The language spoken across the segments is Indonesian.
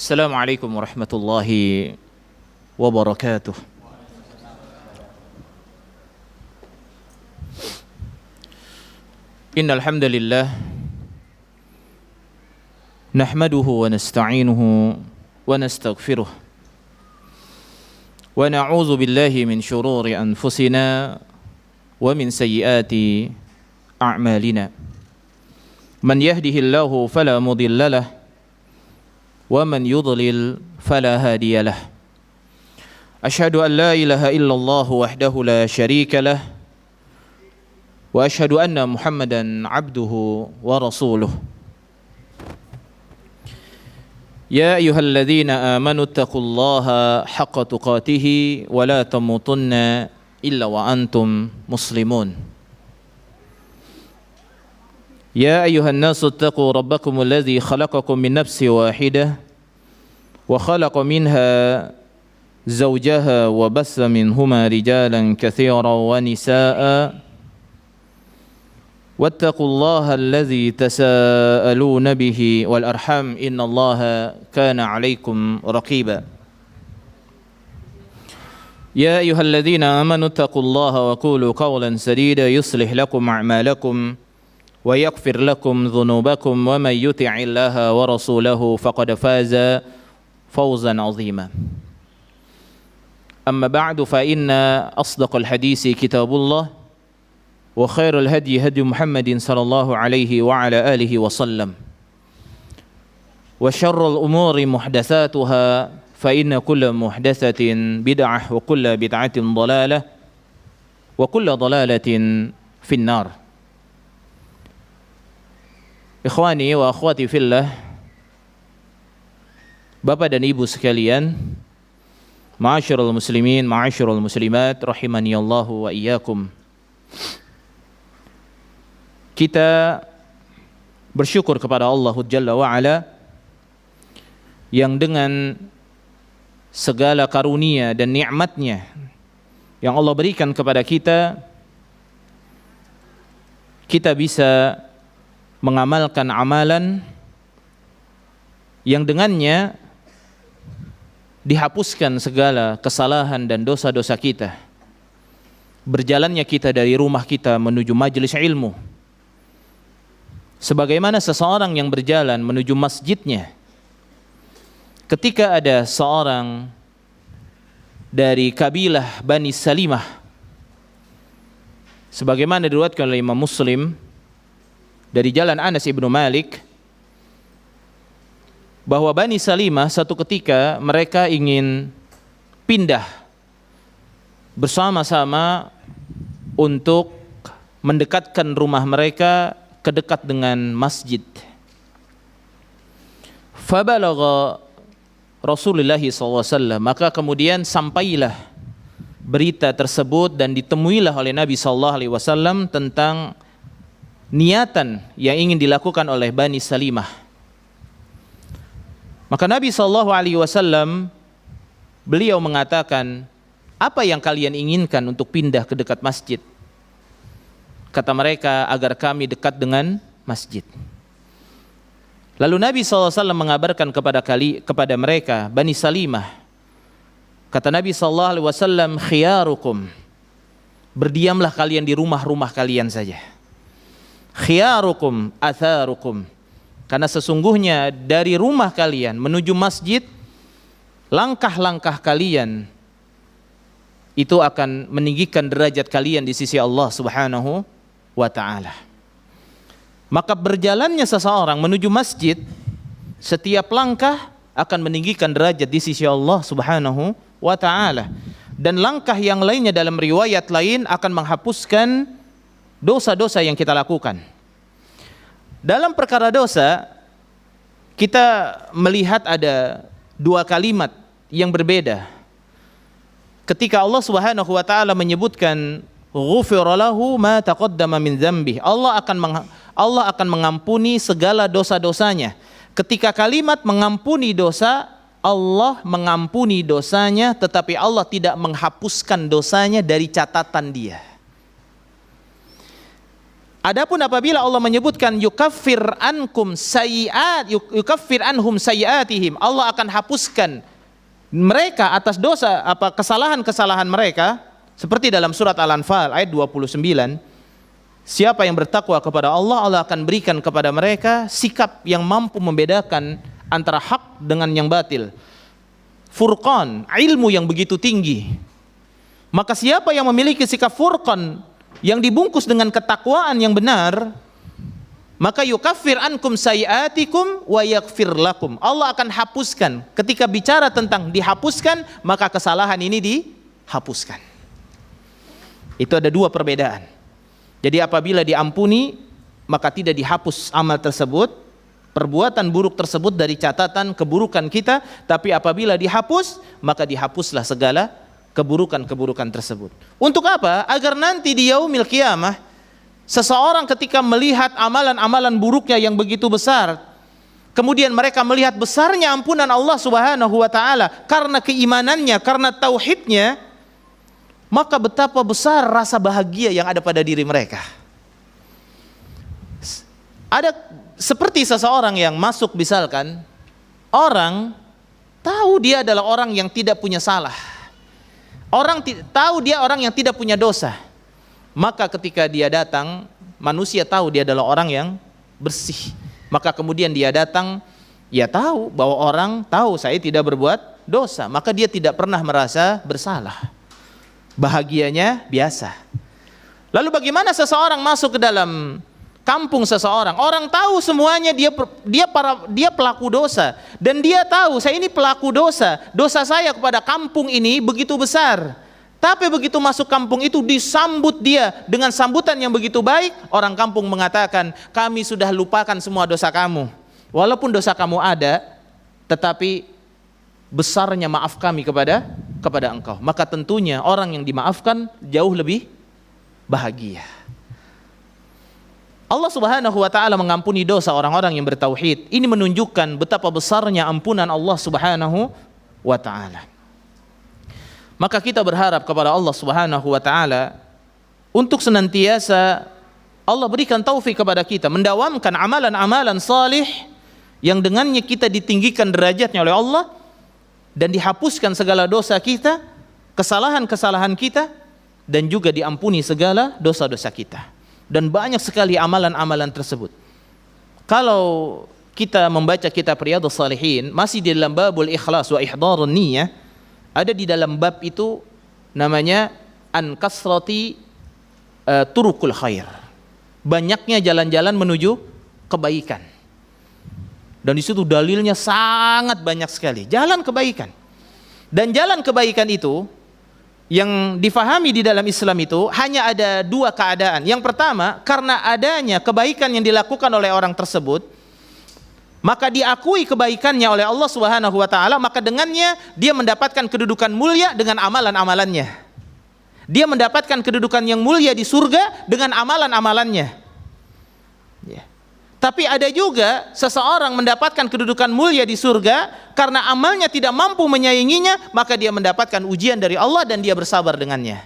Assalamualaikum warahmatullahi wabarakatuh. Innal hamdalillah nahmaduhu wa nasta'inuhu wa nastaghfiruh wa na'udzu billahi min shururi anfusina wa min sayyiati a'malina. Man yahdihillahu fala mudilla lahu wa man yudlil fala hadiya lahu. Asyhadu an la ilaha illallah wahdahu la syarika lah wa asyhadu anna Muhammadan abduhu wa rasuluh. Ya ayyuhalladzina amanu taqullaha haqqa tuqatih wa la tamutunna illa wa antum muslimun. Ya ayyuhan nasu taqu rabbakumul ladzi khalaqakum min nafsin wahidah wa khalaqa minha zawjaha wa bassa minhuma rijalan katsiran wa nisaa'a wattaqullaha alladzi tasaaluna bihi wal arham innallaha kana 'alaikum raqiba. Ya ayyuhalladzina amanu taqullaha wa qulu qawlan sadida yuslih lakum a'malakum wa yaghfir lakum dhunubakum wa may yuti'illaha wa rasulahu faqad faza fawzan 'azima. Amma ba'du fa inna asdaqal hadisi kitabullah wa khairal hadi hadi Muhammadin sallallahu alaihi wa ala alihi wa sallam wa syarrul umuri muhdatsatuha fa inna kulla muhdatsatin bid'ah wa kulla bid'atin dhalalah wa kulla dhalalatin finnar. Ikhwani wa akhwati fillah, Bapak dan Ibu sekalian, ma'asyiral muslimin, ma'asyiral muslimat, rahimani Allahu wa iyyakum. Kita bersyukur kepada Allah Jalla wa Ala yang dengan segala karunia dan nikmatnya yang Allah berikan kepada kita, kita bisa mengamalkan amalan yang dengannya dihapuskan segala kesalahan dan dosa-dosa kita. Berjalannya kita dari rumah kita menuju majelis ilmu, sebagaimana seseorang yang berjalan menuju masjidnya. Ketika ada seorang dari kabilah Bani Salimah, sebagaimana diriwayatkan oleh Imam Muslim dari jalan Anas ibnu Malik, bahwa Bani Salimah satu ketika mereka ingin pindah bersama-sama untuk mendekatkan rumah mereka ke dekat dengan masjid. Fabalagha Rasulullah SAW, maka kemudian sampailah berita tersebut dan ditemuilah oleh Nabi SAW tentang niatan yang ingin dilakukan oleh Bani Salimah. Maka Nabi SAW beliau mengatakan, apa yang kalian inginkan untuk pindah ke dekat masjid? Kata mereka, agar kami dekat dengan masjid. Lalu Nabi SAW mengabarkan kepada mereka, Bani Salimah. Kata Nabi SAW, khiyarukum, berdiamlah kalian di rumah-rumah kalian saja. Khiyarukum atharukum, karena sesungguhnya dari rumah kalian menuju masjid, langkah-langkah kalian itu akan meninggikan derajat kalian di sisi Allah Subhanahu wa ta'ala. Maka berjalannya seseorang menuju masjid, setiap langkah akan meninggikan derajat di sisi Allah Subhanahu wa ta'ala. Dan langkah yang lainnya dalam riwayat lain akan menghapuskan dosa-dosa yang kita lakukan. Dalam perkara dosa, kita melihat ada dua kalimat yang berbeda. Ketika Allah Subhanahu wa ta'ala menyebutkan ghufira lahu ma taqaddama min dzambih, Allah akan mengampuni segala dosa-dosanya. Ketika kalimat mengampuni dosa, Allah mengampuni dosanya, tetapi Allah tidak menghapuskan dosanya dari catatan dia. Adapun apabila Allah menyebutkan yukaffir anhum sayyiatihim, Allah akan hapuskan mereka atas dosa kesalahan-kesalahan mereka, seperti dalam surat Al-Anfal ayat 29. Siapa yang bertakwa kepada Allah, Allah akan berikan kepada mereka sikap yang mampu membedakan antara hak dengan yang batil. Furqan, ilmu yang begitu tinggi. Maka siapa yang memiliki sikap furqan yang dibungkus dengan ketakwaan yang benar, maka yukaffir ankum sayiatikum wa yaghfir lakum. Allah akan hapuskan. Ketika bicara tentang dihapuskan, maka kesalahan ini dihapuskan. Itu ada dua perbedaan. Jadi apabila diampuni, maka tidak dihapus amal tersebut, perbuatan buruk tersebut dari catatan keburukan kita, tapi apabila dihapus, maka dihapuslah segala keburukan-keburukan tersebut. Untuk apa? Agar nanti di yaumil qiyamah, seseorang ketika melihat amalan-amalan buruknya yang begitu besar, kemudian mereka melihat besarnya ampunan Allah Subhanahu wa taala karena keimanannya, karena tauhidnya, maka betapa besar rasa bahagia yang ada pada diri mereka. Ada seperti seseorang yang masuk, misalkan orang tahu dia adalah orang yang tidak punya salah, orang tahu dia orang yang tidak punya dosa, maka ketika dia datang, manusia tahu dia adalah orang yang bersih, maka kemudian dia datang, ya tahu bahwa orang tahu saya tidak berbuat dosa, maka dia tidak pernah merasa bersalah, bahagianya biasa. Lalu bagaimana seseorang masuk ke dalam kampung seseorang, orang tahu semuanya dia pelaku dosa, dan dia tahu saya ini pelaku dosa saya kepada kampung ini begitu besar, tapi begitu masuk kampung itu disambut dia dengan sambutan yang begitu baik. Orang kampung mengatakan, kami sudah lupakan semua dosa kamu, walaupun dosa kamu ada, tetapi besarnya maaf kami kepada engkau. Maka tentunya orang yang dimaafkan jauh lebih bahagia. Allah Subhanahu wa taala mengampuni dosa orang-orang yang bertauhid. Ini menunjukkan betapa besarnya ampunan Allah Subhanahu wa taala. Maka kita berharap kepada Allah Subhanahu wa taala untuk senantiasa Allah berikan taufik kepada kita mendawamkan amalan-amalan salih yang dengannya kita ditinggikan derajatnya oleh Allah dan dihapuskan segala dosa kita, kesalahan-kesalahan kita, dan juga diampuni segala dosa-dosa kita. Dan banyak sekali amalan-amalan tersebut. Kalau kita membaca kitab Riyadhus Shalihin, masih di dalam babul ikhlas wa ihdarun niyah, ada di dalam bab itu namanya an kasrati turukul khair, banyaknya jalan-jalan menuju kebaikan. Dan di situ dalilnya sangat banyak sekali, jalan kebaikan. Dan jalan kebaikan itu yang difahami di dalam Islam itu hanya ada dua keadaan. Yang pertama, karena adanya kebaikan yang dilakukan oleh orang tersebut, maka diakui kebaikannya oleh Allah Subhanahu wa taala, maka dengannya dia mendapatkan kedudukan mulia dengan amalan-amalannya. Dia mendapatkan kedudukan yang mulia di surga dengan amalan-amalannya. Ya. Tapi ada juga seseorang mendapatkan kedudukan mulia di surga karena amalnya tidak mampu menyainginya, maka dia mendapatkan ujian dari Allah dan dia bersabar dengannya.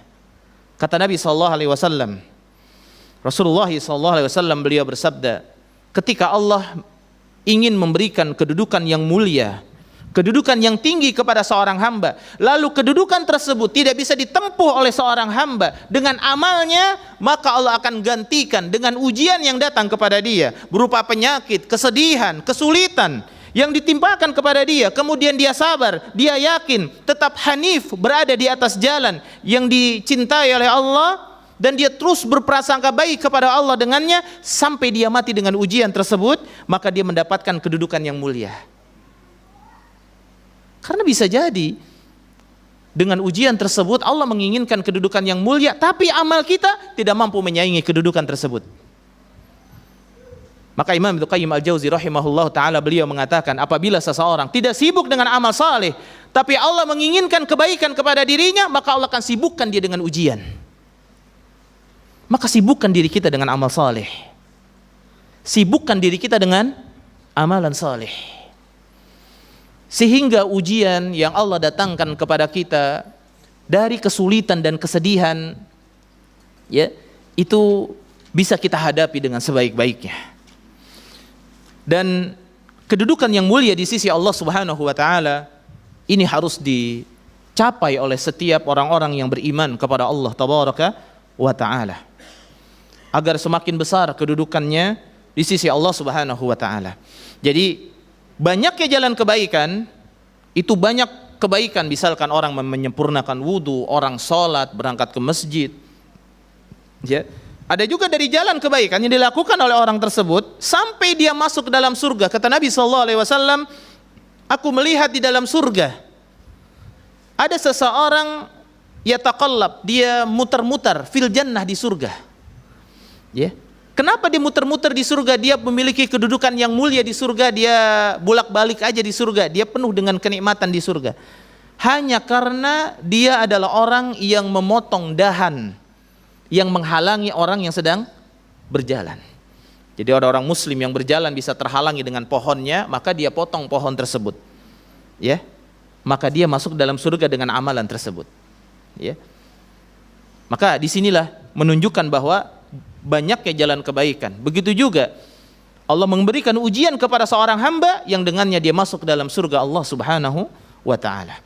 Kata Nabi SAW, Rasulullah SAW beliau bersabda, ketika Allah ingin memberikan kedudukan yang mulia, kedudukan yang tinggi kepada seorang hamba, lalu kedudukan tersebut tidak bisa ditempuh oleh seorang hamba dengan amalnya, maka Allah akan gantikan dengan ujian yang datang kepada dia berupa penyakit, kesedihan, kesulitan yang ditimpakan kepada dia. Kemudian dia sabar, dia yakin, tetap hanif, berada di atas jalan yang dicintai oleh Allah, dan dia terus berprasangka baik kepada Allah dengannya sampai dia mati dengan ujian tersebut, maka dia mendapatkan kedudukan yang mulia. Karena bisa jadi dengan ujian tersebut Allah menginginkan kedudukan yang mulia, tapi amal kita tidak mampu menyaingi kedudukan tersebut. Maka Imam Ibnu Qayyim Al-Jauzi rahimahullah ta'ala beliau mengatakan, apabila seseorang tidak sibuk dengan amal saleh, tapi Allah menginginkan kebaikan kepada dirinya, maka Allah akan sibukkan dia dengan ujian. Maka sibukkan diri kita dengan amal saleh. Sibukkan diri kita dengan amalan saleh. Sehingga ujian yang Allah datangkan kepada kita dari kesulitan dan kesedihan, ya, itu bisa kita hadapi dengan sebaik-baiknya. Dan kedudukan yang mulia di sisi Allah Subhanahu wa taala ini harus dicapai oleh setiap orang-orang yang beriman kepada Allah Tabaraka wa taala, agar semakin besar kedudukannya di sisi Allah Subhanahu wa taala. Jadi banyaknya jalan kebaikan itu banyak kebaikan, misalkan orang menyempurnakan wudu, orang sholat, berangkat ke masjid. Ya. Ada juga dari jalan kebaikan yang dilakukan oleh orang tersebut sampai dia masuk ke dalam surga. Kata Nabi SAW, aku melihat di dalam surga ada seseorang yataqallab, dia muter-muter fil jannah, di surga. Ya. Kenapa dia muter-muter di surga? Dia memiliki kedudukan yang mulia di surga, dia bolak-balik aja di surga, dia penuh dengan kenikmatan di surga. Hanya karena dia adalah orang yang memotong dahan yang menghalangi orang yang sedang berjalan. Jadi orang-orang muslim yang berjalan bisa terhalangi dengan pohonnya, maka dia potong pohon tersebut. Ya. Maka dia masuk dalam surga dengan amalan tersebut. Ya. Maka disinilah menunjukkan bahwa banyaknya jalan kebaikan. Begitu juga Allah memberikan ujian kepada seorang hamba yang dengannya dia masuk dalam surga Allah Subhanahu wa taala.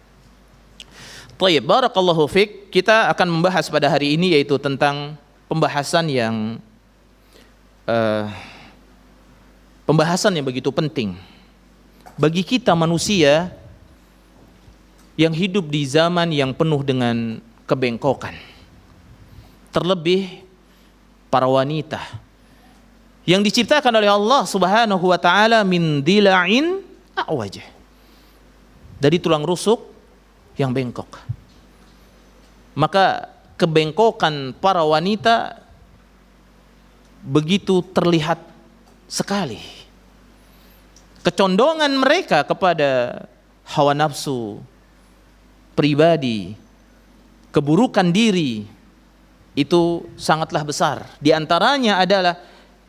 Baik, barakallahu fiik. Kita akan membahas pada hari ini yaitu tentang pembahasan yang begitu penting bagi kita manusia yang hidup di zaman yang penuh dengan kebengkokan. Terlebih para wanita yang diciptakan oleh Allah Subhanahu wa taala min dila'in a'waj, dari tulang rusuk yang bengkok. Maka kebengkokan para wanita begitu terlihat sekali. Kecondongan mereka kepada hawa nafsu pribadi, keburukan diri, itu sangatlah besar. Di antaranya adalah,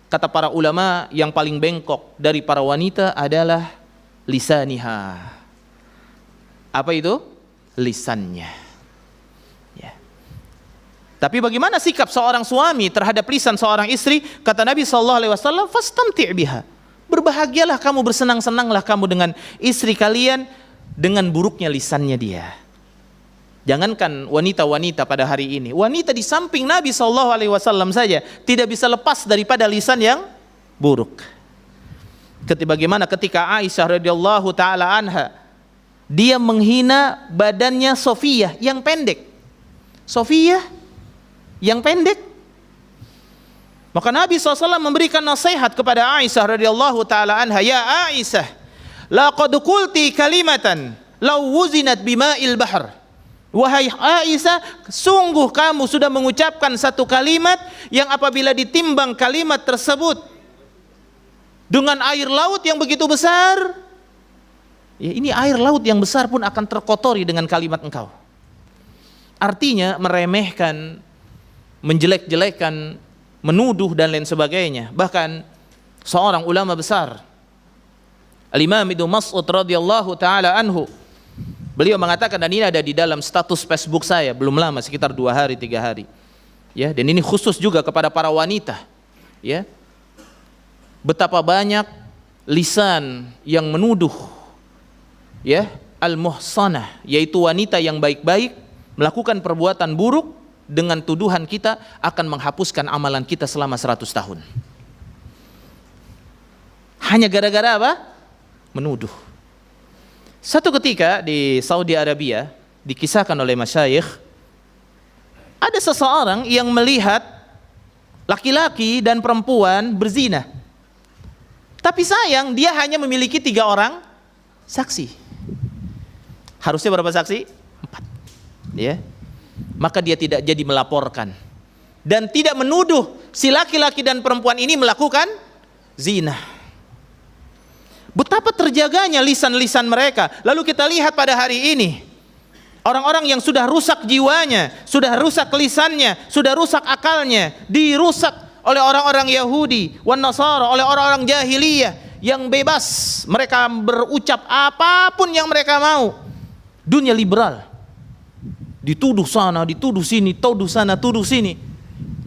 kata para ulama, yang paling bengkok dari para wanita adalah lisaniha. Apa itu? Lisannya. Ya. Tapi bagaimana sikap seorang suami terhadap lisan seorang istri? Kata Nabi SAW, fastamti' biha. Berbahagialah kamu, bersenang-senanglah kamu dengan istri kalian dengan buruknya lisannya dia. Jangankan wanita-wanita pada hari ini, wanita di samping Nabi SAW saja tidak bisa lepas daripada lisan yang buruk. Bagaimana ketika Aisyah radhiyallahu taala anha, dia menghina badannya Sofiyah yang pendek. Sofiyah yang pendek. Maka Nabi SAW memberikan nasihat kepada Aisyah radhiyallahu taala anha, ya Aisyah, laqad qulti kalimatan law wuzinat bima'il bahr. Wahai Aisyah, sungguh kamu sudah mengucapkan satu kalimat yang apabila ditimbang kalimat tersebut dengan air laut yang begitu besar, ya, ini air laut yang besar pun akan terkotori dengan kalimat engkau. Artinya meremehkan, menjelek-jelekan, menuduh dan lain sebagainya. Bahkan seorang ulama besar, Al-Imam Ibnu Mas'ud radhiyallahu taala anhu, beliau mengatakan, dan ini ada di dalam status Facebook saya belum lama, sekitar 2 hari 3 hari. Ya, dan ini khusus juga kepada para wanita. Ya. Betapa banyak lisan yang menuduh, ya, al-muhsanah, yaitu wanita yang baik-baik melakukan perbuatan buruk dengan tuduhan kita akan menghapuskan amalan kita selama 100 tahun. Hanya gara-gara apa? Menuduh. Satu ketika di Saudi Arabia, dikisahkan oleh masyayikh, ada seseorang yang melihat laki-laki dan perempuan berzina. Tapi sayang, dia hanya memiliki 3 orang saksi. Harusnya berapa saksi? 4. Ya. Maka dia tidak jadi melaporkan dan tidak menuduh si laki-laki dan perempuan ini melakukan zina. Betapa terjaganya lisan-lisan mereka. Lalu kita lihat pada hari ini, orang-orang yang sudah rusak jiwanya, sudah rusak lisannya, sudah rusak akalnya, dirusak oleh orang-orang Yahudi wan Nasara, oleh orang-orang jahiliyah yang bebas, mereka berucap apapun yang mereka mau. Dunia liberal, dituduh sana, dituduh sini, tuduh sana, tuduh sini.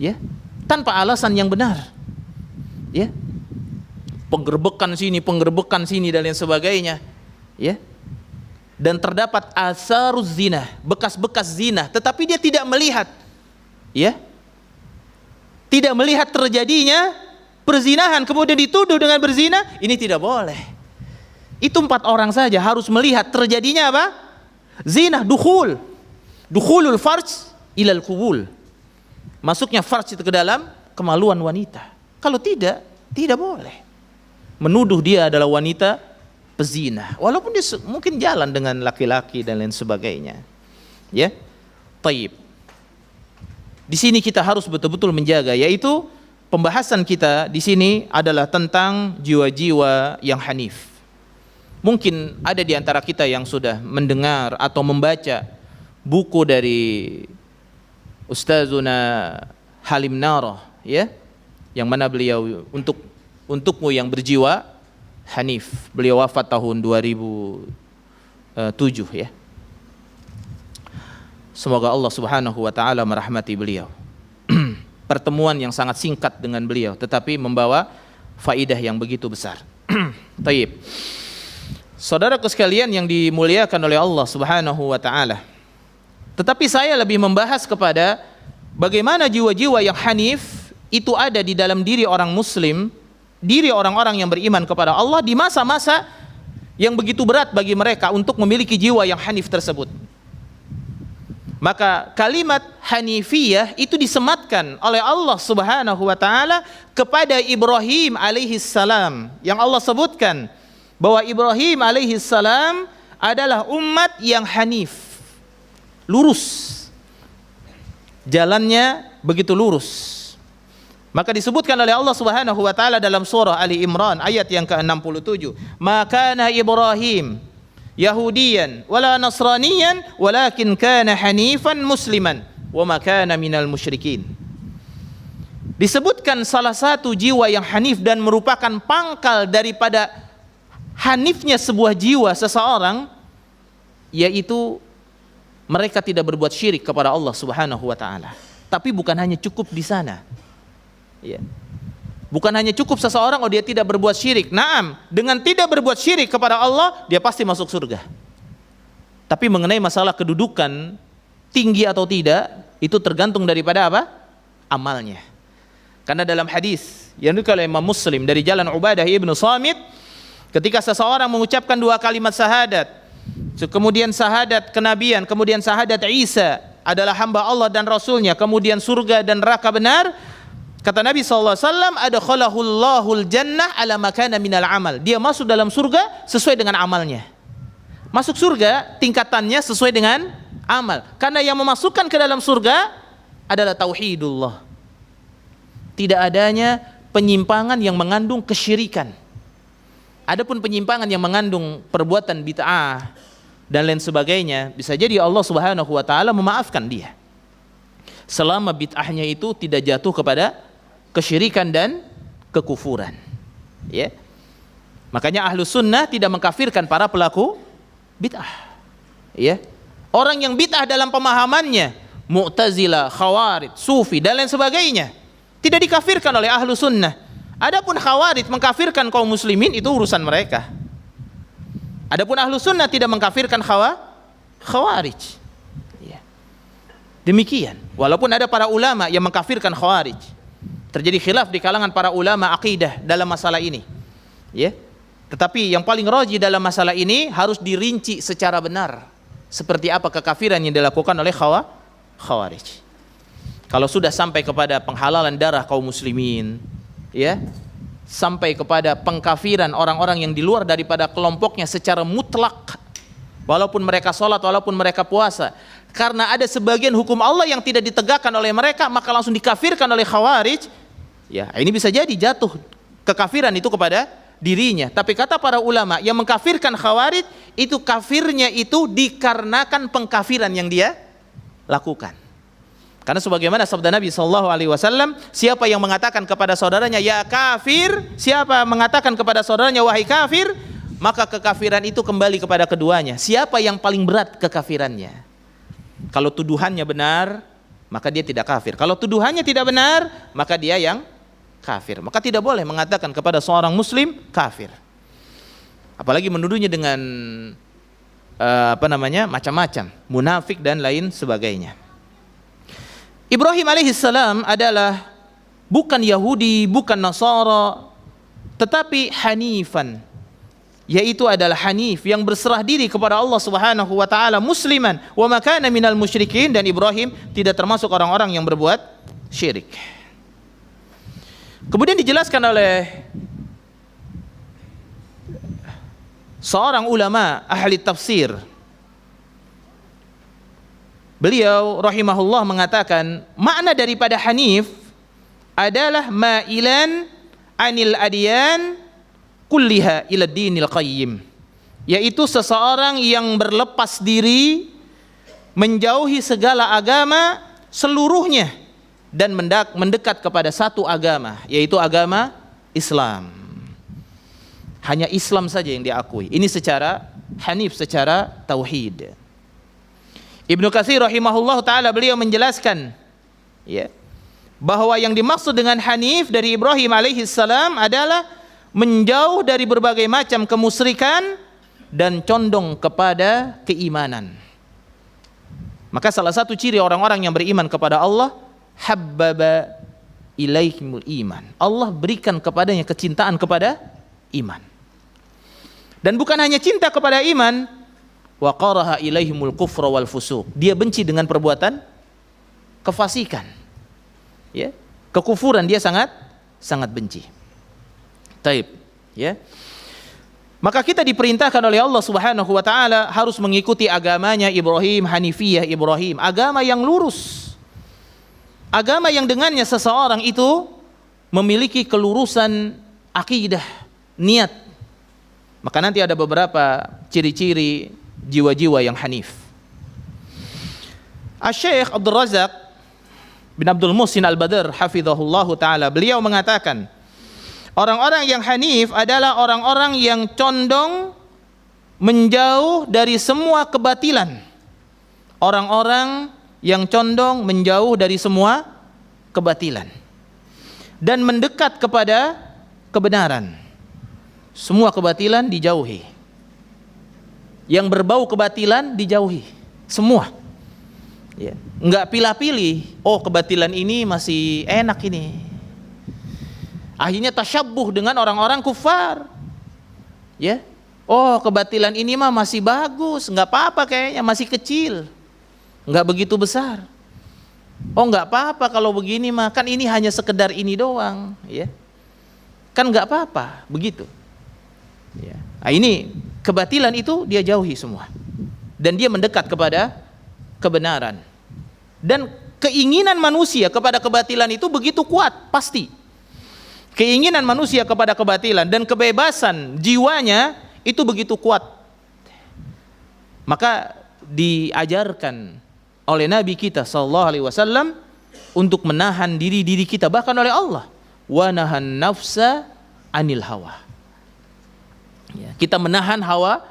Ya, tanpa alasan yang benar. Ya. Penggerbekan sini dan lain sebagainya. Ya. Dan terdapat asaruz zina, bekas-bekas zina, tetapi dia tidak melihat. Ya. Tidak melihat terjadinya perzinahan, kemudian dituduh dengan berzina, ini tidak boleh. Itu 4 orang saja harus melihat terjadinya apa? Zina, dukhulul farj ilal qubul. Masuknya farj itu ke dalam kemaluan wanita. Kalau tidak boleh menuduh dia adalah wanita pezina, walaupun dia mungkin jalan dengan laki-laki dan lain sebagainya. Ya. Taib. Di sini kita harus betul-betul menjaga, yaitu pembahasan kita di sini adalah tentang jiwa-jiwa yang hanif. Mungkin ada di antara kita yang sudah mendengar atau membaca buku dari Ustazuna Halim Narah, ya, yang mana beliau untukmu yang berjiwa hanif. Beliau wafat tahun 2007, ya. Semoga Allah Subhanahu wa taala merahmati beliau. Pertemuan yang sangat singkat dengan beliau tetapi membawa faidah yang begitu besar. Taib. Saudaraku sekalian yang dimuliakan oleh Allah Subhanahu wa taala. Tetapi saya lebih membahas kepada bagaimana jiwa-jiwa yang hanif itu ada di dalam diri orang muslim, diri orang-orang yang beriman kepada Allah di masa-masa yang begitu berat bagi mereka untuk memiliki jiwa yang hanif tersebut. Maka kalimat hanifiyah itu disematkan oleh Allah Subhanahu wa taala kepada Ibrahim alaihi salam, yang Allah sebutkan bahwa Ibrahim alaihi salam adalah umat yang hanif, lurus, jalannya begitu lurus. Maka disebutkan oleh Allah Subhanahu wa taala dalam surah Ali Imran ayat yang ke-67, "Maka kana Ibrahim Yahudiyan wala Nasraniyan walakin kana hanifan musliman wa ma kana minal musyrikin." Disebutkan salah satu jiwa yang hanif dan merupakan pangkal daripada hanifnya sebuah jiwa seseorang, yaitu mereka tidak berbuat syirik kepada Allah Subhanahu wa taala. Tapi bukan hanya cukup di sana. Ya. Bukan hanya cukup seseorang dia tidak berbuat syirik. Naam, dengan tidak berbuat syirik kepada Allah, dia pasti masuk surga. Tapi mengenai masalah kedudukan tinggi atau tidak, itu tergantung daripada apa? Amalnya. Karena dalam hadis yang diriwayatkan oleh Imam Muslim dari jalan Ubadah ibnu Samit, ketika seseorang mengucapkan 2 kalimat syahadat, kemudian syahadat kenabian, kemudian syahadat Isa adalah hamba Allah dan Rasulnya, kemudian surga dan neraka benar, kata Nabi SAW, adkhalahul jannah ala makana minal amal. Dia masuk dalam surga sesuai dengan amalnya. Masuk surga tingkatannya sesuai dengan amal. Karena yang memasukkan ke dalam surga adalah tauhidullah. Tidak adanya penyimpangan yang mengandung kesyirikan. Adapun penyimpangan yang mengandung perbuatan bid'ah dan lain sebagainya, bisa jadi Allah Subhanahu wa taala memaafkan dia. Selama bid'ahnya itu tidak jatuh kepada kesyirikan dan kekufuran. Ya. Makanya ahlu sunnah tidak mengkafirkan para pelaku bid'ah. Ya. Orang yang bid'ah dalam pemahamannya, Mu'tazilah, Khawarij, Sufi dan lain sebagainya, tidak dikafirkan oleh ahlu sunnah. Adapun Khawarij mengkafirkan kaum muslimin, itu urusan mereka. Adapun ahlu sunnah tidak mengkafirkan Khawarij. Ya. Demikian. Walaupun ada para ulama yang mengkafirkan Khawarij. Terjadi khilaf di kalangan para ulama akidah dalam masalah ini. Ya. Tetapi yang paling rajih dalam masalah ini harus dirinci secara benar. Seperti apa kekafiran yang dilakukan oleh Khawarij. Kalau sudah sampai kepada penghalalan darah kaum muslimin, ya, sampai kepada pengkafiran orang-orang yang di luar daripada kelompoknya secara mutlak, walaupun mereka sholat, walaupun mereka puasa, karena ada sebagian hukum Allah yang tidak ditegakkan oleh mereka, maka langsung dikafirkan oleh Khawarij. Ya, ini bisa jadi jatuh kekafiran itu kepada dirinya. Tapi kata para ulama, yang mengkafirkan Khawarij itu kafirnya itu dikarenakan pengkafiran yang dia lakukan. Karena sebagaimana sabda Nabi SAW, siapa yang mengatakan kepada saudaranya ya kafir, siapa mengatakan kepada saudaranya wahai kafir, maka kekafiran itu kembali kepada keduanya. Siapa yang paling berat kekafirannya? Kalau tuduhannya benar, maka dia tidak kafir. Kalau tuduhannya tidak benar, maka dia yang kafir. Maka tidak boleh mengatakan kepada seorang muslim kafir. Apalagi menuduhnya dengan macam-macam, munafik dan lain sebagainya. Ibrahim alaihissalam adalah bukan Yahudi, bukan Nasara, tetapi hanifan, yaitu adalah hanif yang berserah diri kepada Allah Subhanahu wa taala, musliman wa ma kana minal musyrikin, dan Ibrahim tidak termasuk orang-orang yang berbuat syirik. Kemudian dijelaskan oleh seorang ulama ahli tafsir, beliau rahimahullah mengatakan makna daripada hanif adalah ma'ilan anil adyan kulliha ila dinil qayyim, yaitu seseorang yang berlepas diri, menjauhi segala agama seluruhnya dan mendekat kepada satu agama, yaitu agama Islam. Hanya Islam saja yang diakui. Ini secara hanif, secara tauhid. Ibnu Katsir rahimahullah taala beliau menjelaskan ya, bahwa yang dimaksud dengan hanif dari Ibrahim alaihissalam adalah menjauh dari berbagai macam kemusyrikan dan condong kepada keimanan. Maka salah satu ciri orang-orang yang beriman kepada Allah, habbaba ilaihimul iman. Allah berikan kepadanya kecintaan kepada iman. Dan bukan hanya cinta kepada iman, wa qaraha ilaihimul kufra wal fusuq. Dia benci dengan perbuatan kefasikan. Ya, kekufuran dia sangat benci. Taib, ya. Maka kita diperintahkan oleh Allah Subhanahu wa taala harus mengikuti agamanya Ibrahim, Hanifiyah Ibrahim, agama yang lurus. Agama yang dengannya seseorang itu memiliki kelurusan akidah, niat. Maka nanti ada beberapa ciri-ciri jiwa-jiwa yang hanif. Asy-Syaikh Abdul Razak bin Abdul Muhsin Al-Badr hafizahullahu taala, beliau mengatakan orang-orang yang hanif adalah orang-orang yang condong menjauh dari semua kebatilan. Orang-orang yang condong menjauh dari semua kebatilan dan mendekat kepada kebenaran. Semua kebatilan dijauhi. Yang berbau kebatilan dijauhi. Semua. Ya. Enggak pilih-pilih. Oh, kebatilan ini masih enak ini. Akhirnya tasyabbuh dengan orang-orang kufar. Ya. Oh, kebatilan ini mah masih bagus, enggak apa-apa kayaknya, masih kecil. Enggak begitu besar. Oh, enggak apa-apa kalau begini mah, kan ini hanya sekedar ini doang, ya. Kan enggak apa-apa, begitu. Ya. Nah, ini kebatilan itu dia jauhi semua. Dan dia mendekat kepada kebenaran. Dan keinginan manusia kepada kebatilan itu begitu kuat, pasti. Keinginan manusia kepada kebatilan dan kebebasan jiwanya itu begitu kuat. Maka diajarkan oleh Nabi kita sallallahu alaihi wasallam untuk menahan diri kita, bahkan oleh Allah, wa nahan nafsa anil hawa. Ya, kita menahan hawa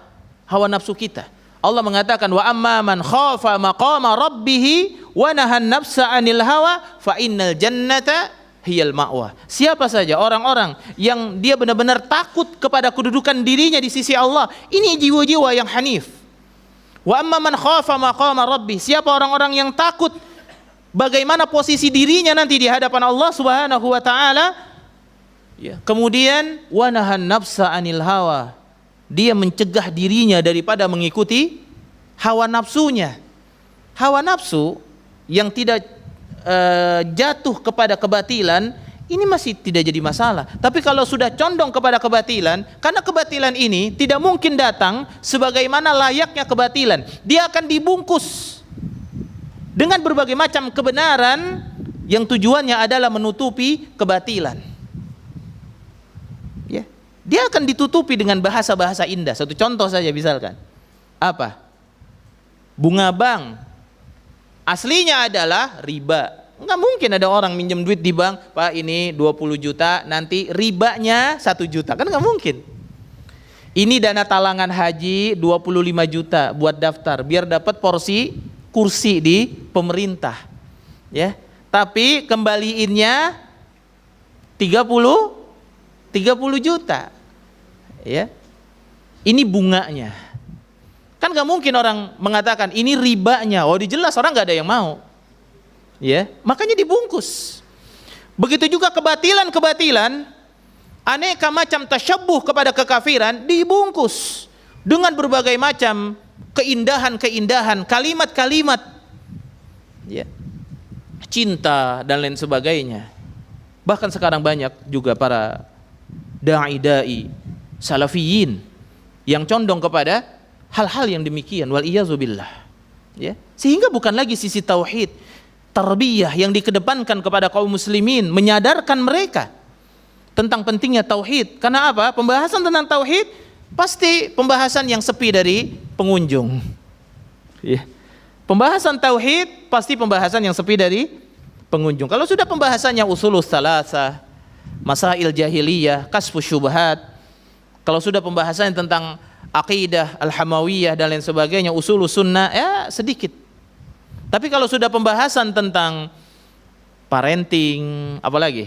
nafsu kita. Allah mengatakan wa amma man khafa maqama rabbih wa nahan nafsa anil hawa fa innal jannata hiyal ma'wa. Siapa saja orang-orang yang dia benar-benar takut kepada kedudukan dirinya di sisi Allah, ini jiwa-jiwa yang hanif. Wa amma man khafa maqama rabbih, siapa orang-orang yang takut bagaimana posisi dirinya nanti di hadapan Allah Subhanahu wa taala. Ya. Kemudian wa nahan nafsa anil hawa, dia mencegah dirinya daripada mengikuti hawa nafsunya. Hawa nafsu yang tidak jatuh kepada kebatilan ini masih tidak jadi masalah. Tapi kalau sudah condong kepada kebatilan, karena kebatilan ini tidak mungkin datang sebagaimana layaknya kebatilan, dia akan dibungkus dengan berbagai macam kebenaran yang tujuannya adalah menutupi kebatilan. Dia akan ditutupi dengan bahasa-bahasa indah. Satu contoh saja misalkan. Apa? Bunga bank. Aslinya adalah riba. Enggak mungkin ada orang minjem duit di bank, Pak ini 20 juta, nanti ribanya 1 juta. Kan enggak mungkin. Ini dana talangan haji 25 juta buat daftar, biar dapat porsi kursi di pemerintah. Ya. Tapi kembaliinnya 30 juta. Ya. Ini bunganya. Kan gak mungkin orang mengatakan ini ribanya. Oh, jelas orang gak ada yang mau. Ya, makanya dibungkus. Begitu juga kebatilan-kebatilan, aneka macam tasyabbuh kepada kekafiran dibungkus dengan berbagai macam keindahan-keindahan, kalimat-kalimat, ya, cinta dan lain sebagainya. Bahkan sekarang banyak juga para dai-dai salafiyin yang condong kepada hal-hal yang demikian, wal iyazubillah. Ya, sehingga bukan lagi sisi tauhid, tarbiyah yang dikedepankan kepada kaum muslimin, menyadarkan mereka tentang pentingnya tauhid. Karena apa? Pembahasan tentang tauhid pasti pembahasan yang sepi dari pengunjung. Ya. Pembahasan tauhid pasti pembahasan yang sepi dari pengunjung. Kalau sudah pembahasannya usulus salasah, masail jahiliyah, kasfus syubhat, kalau sudah pembahasan tentang aqidah al-hamawiyah dan lain sebagainya, usulus sunnah, ya sedikit. Tapi kalau sudah pembahasan tentang parenting, apalagi,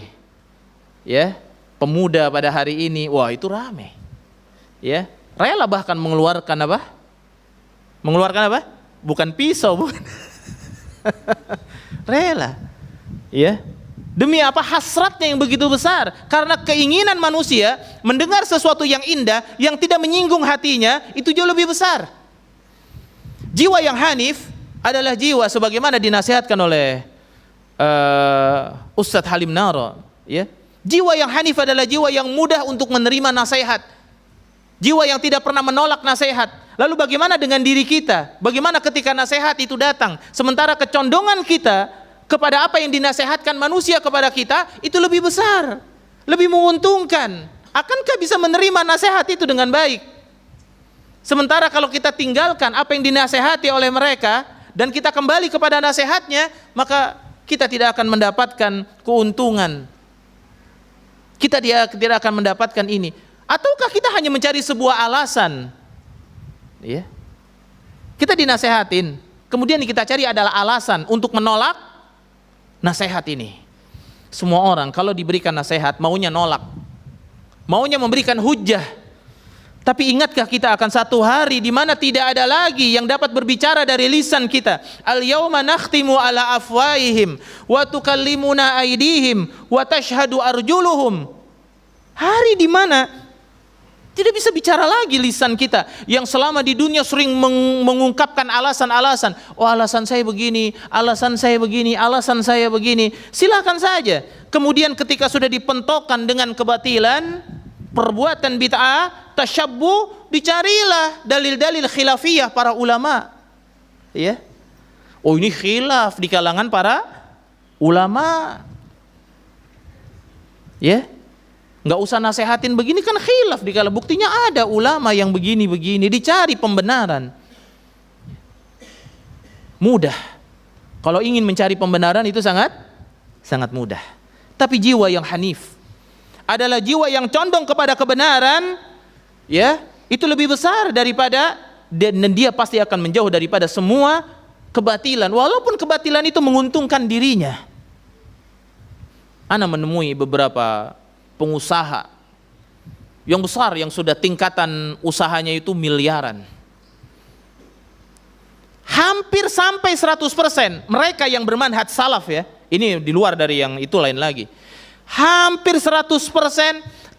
ya, pemuda pada hari ini, wah itu rame. Ya, rela bahkan mengeluarkan apa? Mengeluarkan apa? Bukan pisau, bukan. Rela. Ya. Demi apa? Hasratnya yang begitu besar. Karena keinginan manusia mendengar sesuatu yang indah, yang tidak menyinggung hatinya, itu jauh lebih besar. Jiwa yang hanif adalah jiwa sebagaimana dinasihatkan oleh Ustadz Halim Naro. Ya. Jiwa yang hanif adalah jiwa yang mudah untuk menerima nasihat. Jiwa yang tidak pernah menolak nasihat. Lalu bagaimana dengan diri kita? Bagaimana ketika nasihat itu datang? Sementara kecondongan kita kepada apa yang dinasehatkan manusia kepada kita itu lebih besar, lebih menguntungkan. Akankah bisa menerima nasihat itu dengan baik? Sementara kalau kita tinggalkan apa yang dinasehati oleh mereka dan kita kembali kepada nasihatnya, maka kita tidak akan mendapatkan keuntungan. Kita tidak akan mendapatkan ini. Ataukah kita hanya mencari sebuah alasan? Ya. Kita dinasehatin, kemudian kita cari adalah alasan untuk menolak nasihat ini. Semua orang kalau diberikan nasihat maunya nolak, maunya memberikan hujjah. Tapi ingatkah kita akan satu hari di mana tidak ada lagi yang dapat berbicara dari lisan kita? Al-yauma nakhtimu ala afwaihim wa tukallimuna aydihim wa tashhadu arjuluhum. Hari di mana tidak bisa bicara lagi lisan kita yang selama di dunia sering mengungkapkan alasan-alasan. Oh, alasan saya begini, alasan saya begini, alasan saya begini. Silakan saja. Kemudian ketika sudah dipentokkan dengan kebatilan, perbuatan bid'ah, tasyabbuh, dicarilah dalil-dalil khilafiyah para ulama. Ya. Oh, ini khilaf di kalangan para ulama. Ya. Nggak usah nasehatin begini, kan khilaf dikala buktinya ada ulama yang begini-begini, dicari pembenaran. Mudah. Kalau ingin mencari pembenaran itu sangat mudah. Tapi jiwa yang hanif adalah jiwa yang condong kepada kebenaran, ya, itu lebih besar daripada, dan dia pasti akan menjauh daripada semua kebatilan, walaupun kebatilan itu menguntungkan dirinya. Ana menemui beberapa pengusaha yang besar yang sudah tingkatan usahanya itu miliaran. Hampir sampai 100% mereka yang bermanhaj salaf, ya. Ini di luar dari yang itu lain lagi. Hampir 100%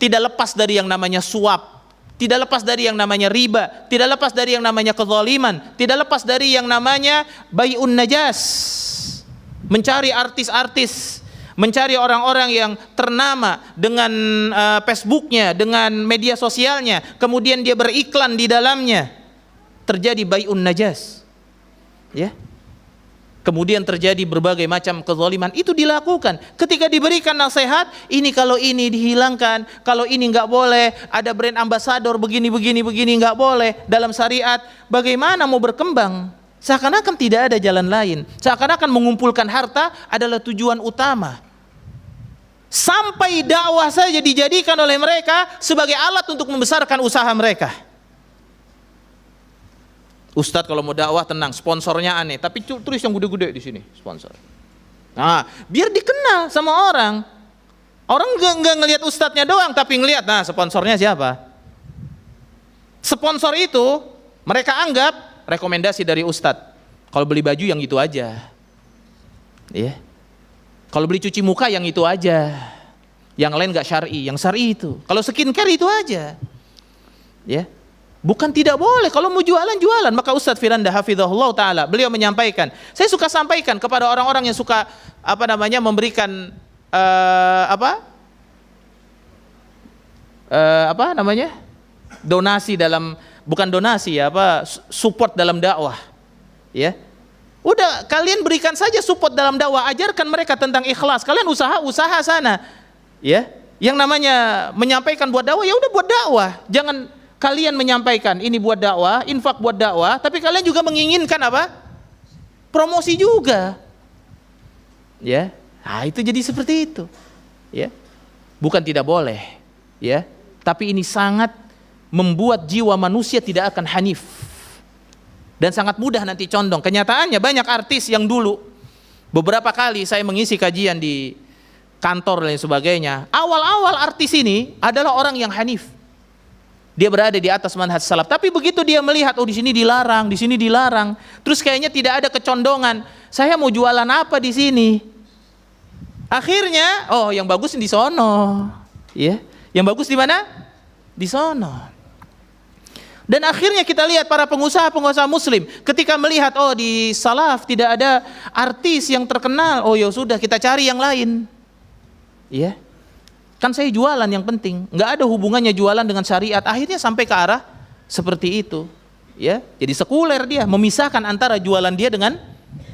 tidak lepas dari yang namanya suap, tidak lepas dari yang namanya riba, tidak lepas dari yang namanya kezaliman, tidak lepas dari yang namanya bai'un najas. Mencari artis-artis, mencari orang-orang yang ternama dengan Facebooknya, dengan media sosialnya, kemudian dia beriklan di dalamnya, terjadi bai'un najas, ya. Kemudian terjadi berbagai macam kezaliman, itu dilakukan. Ketika diberikan nasihat, ini kalau ini dihilangkan, kalau ini nggak boleh, ada brand ambassador begini nggak boleh dalam syariat. Bagaimana mau berkembang? Seakan-akan tidak ada jalan lain. Seakan-akan mengumpulkan harta adalah tujuan utama. Sampai dakwah saja dijadikan oleh mereka sebagai alat untuk membesarkan usaha mereka. Ustadz kalau mau dakwah tenang, sponsornya aneh, tapi tulis yang gede-gede di sini, sponsor. Nah, biar dikenal sama orang. Orang nggak ngelihat ustadznya doang, tapi ngelihat, nah sponsornya siapa? Sponsor itu mereka anggap rekomendasi dari ustadz. Kalau beli baju yang itu aja, ya. Kalau beli cuci muka yang itu aja, yang lain nggak syar'i, yang syar'i itu. Kalau skincare itu aja, ya. Bukan tidak boleh. Kalau mau jualan, maka Ustadz Firanda hafizahullah taala beliau menyampaikan. Saya suka sampaikan kepada orang-orang yang suka memberikan donasi dalam, bukan donasi ya, support dalam dakwah, ya. Udah, kalian berikan saja support dalam dakwah, ajarkan mereka tentang ikhlas. Kalian usaha sana, ya. Yang namanya menyampaikan buat dakwah, ya udah buat dakwah. Jangan kalian menyampaikan ini buat dakwah, infak buat dakwah, tapi kalian juga menginginkan apa? Promosi juga, ya. Nah, itu jadi seperti itu, ya. Bukan tidak boleh, ya. Tapi ini sangat membuat jiwa manusia tidak akan hanif dan sangat mudah nanti condong. Kenyataannya banyak artis yang dulu, beberapa kali saya mengisi kajian di kantor dan sebagainya, awal-awal artis ini adalah orang yang hanif. Dia berada di atas manhaj salaf, tapi begitu dia melihat, oh di sini dilarang, terus kayaknya tidak ada kecondongan. Saya mau jualan apa di sini? Akhirnya, oh yang bagus di sono, ya. Yang bagus di mana? Di sono. Dan akhirnya kita lihat para pengusaha muslim ketika melihat, oh di salaf tidak ada artis yang terkenal, oh ya sudah kita cari yang lain, ya. Kan saya jualan yang penting, nggak ada hubungannya jualan dengan syariat. Akhirnya sampai ke arah seperti itu, ya. Jadi sekuler dia, memisahkan antara jualan dia dengan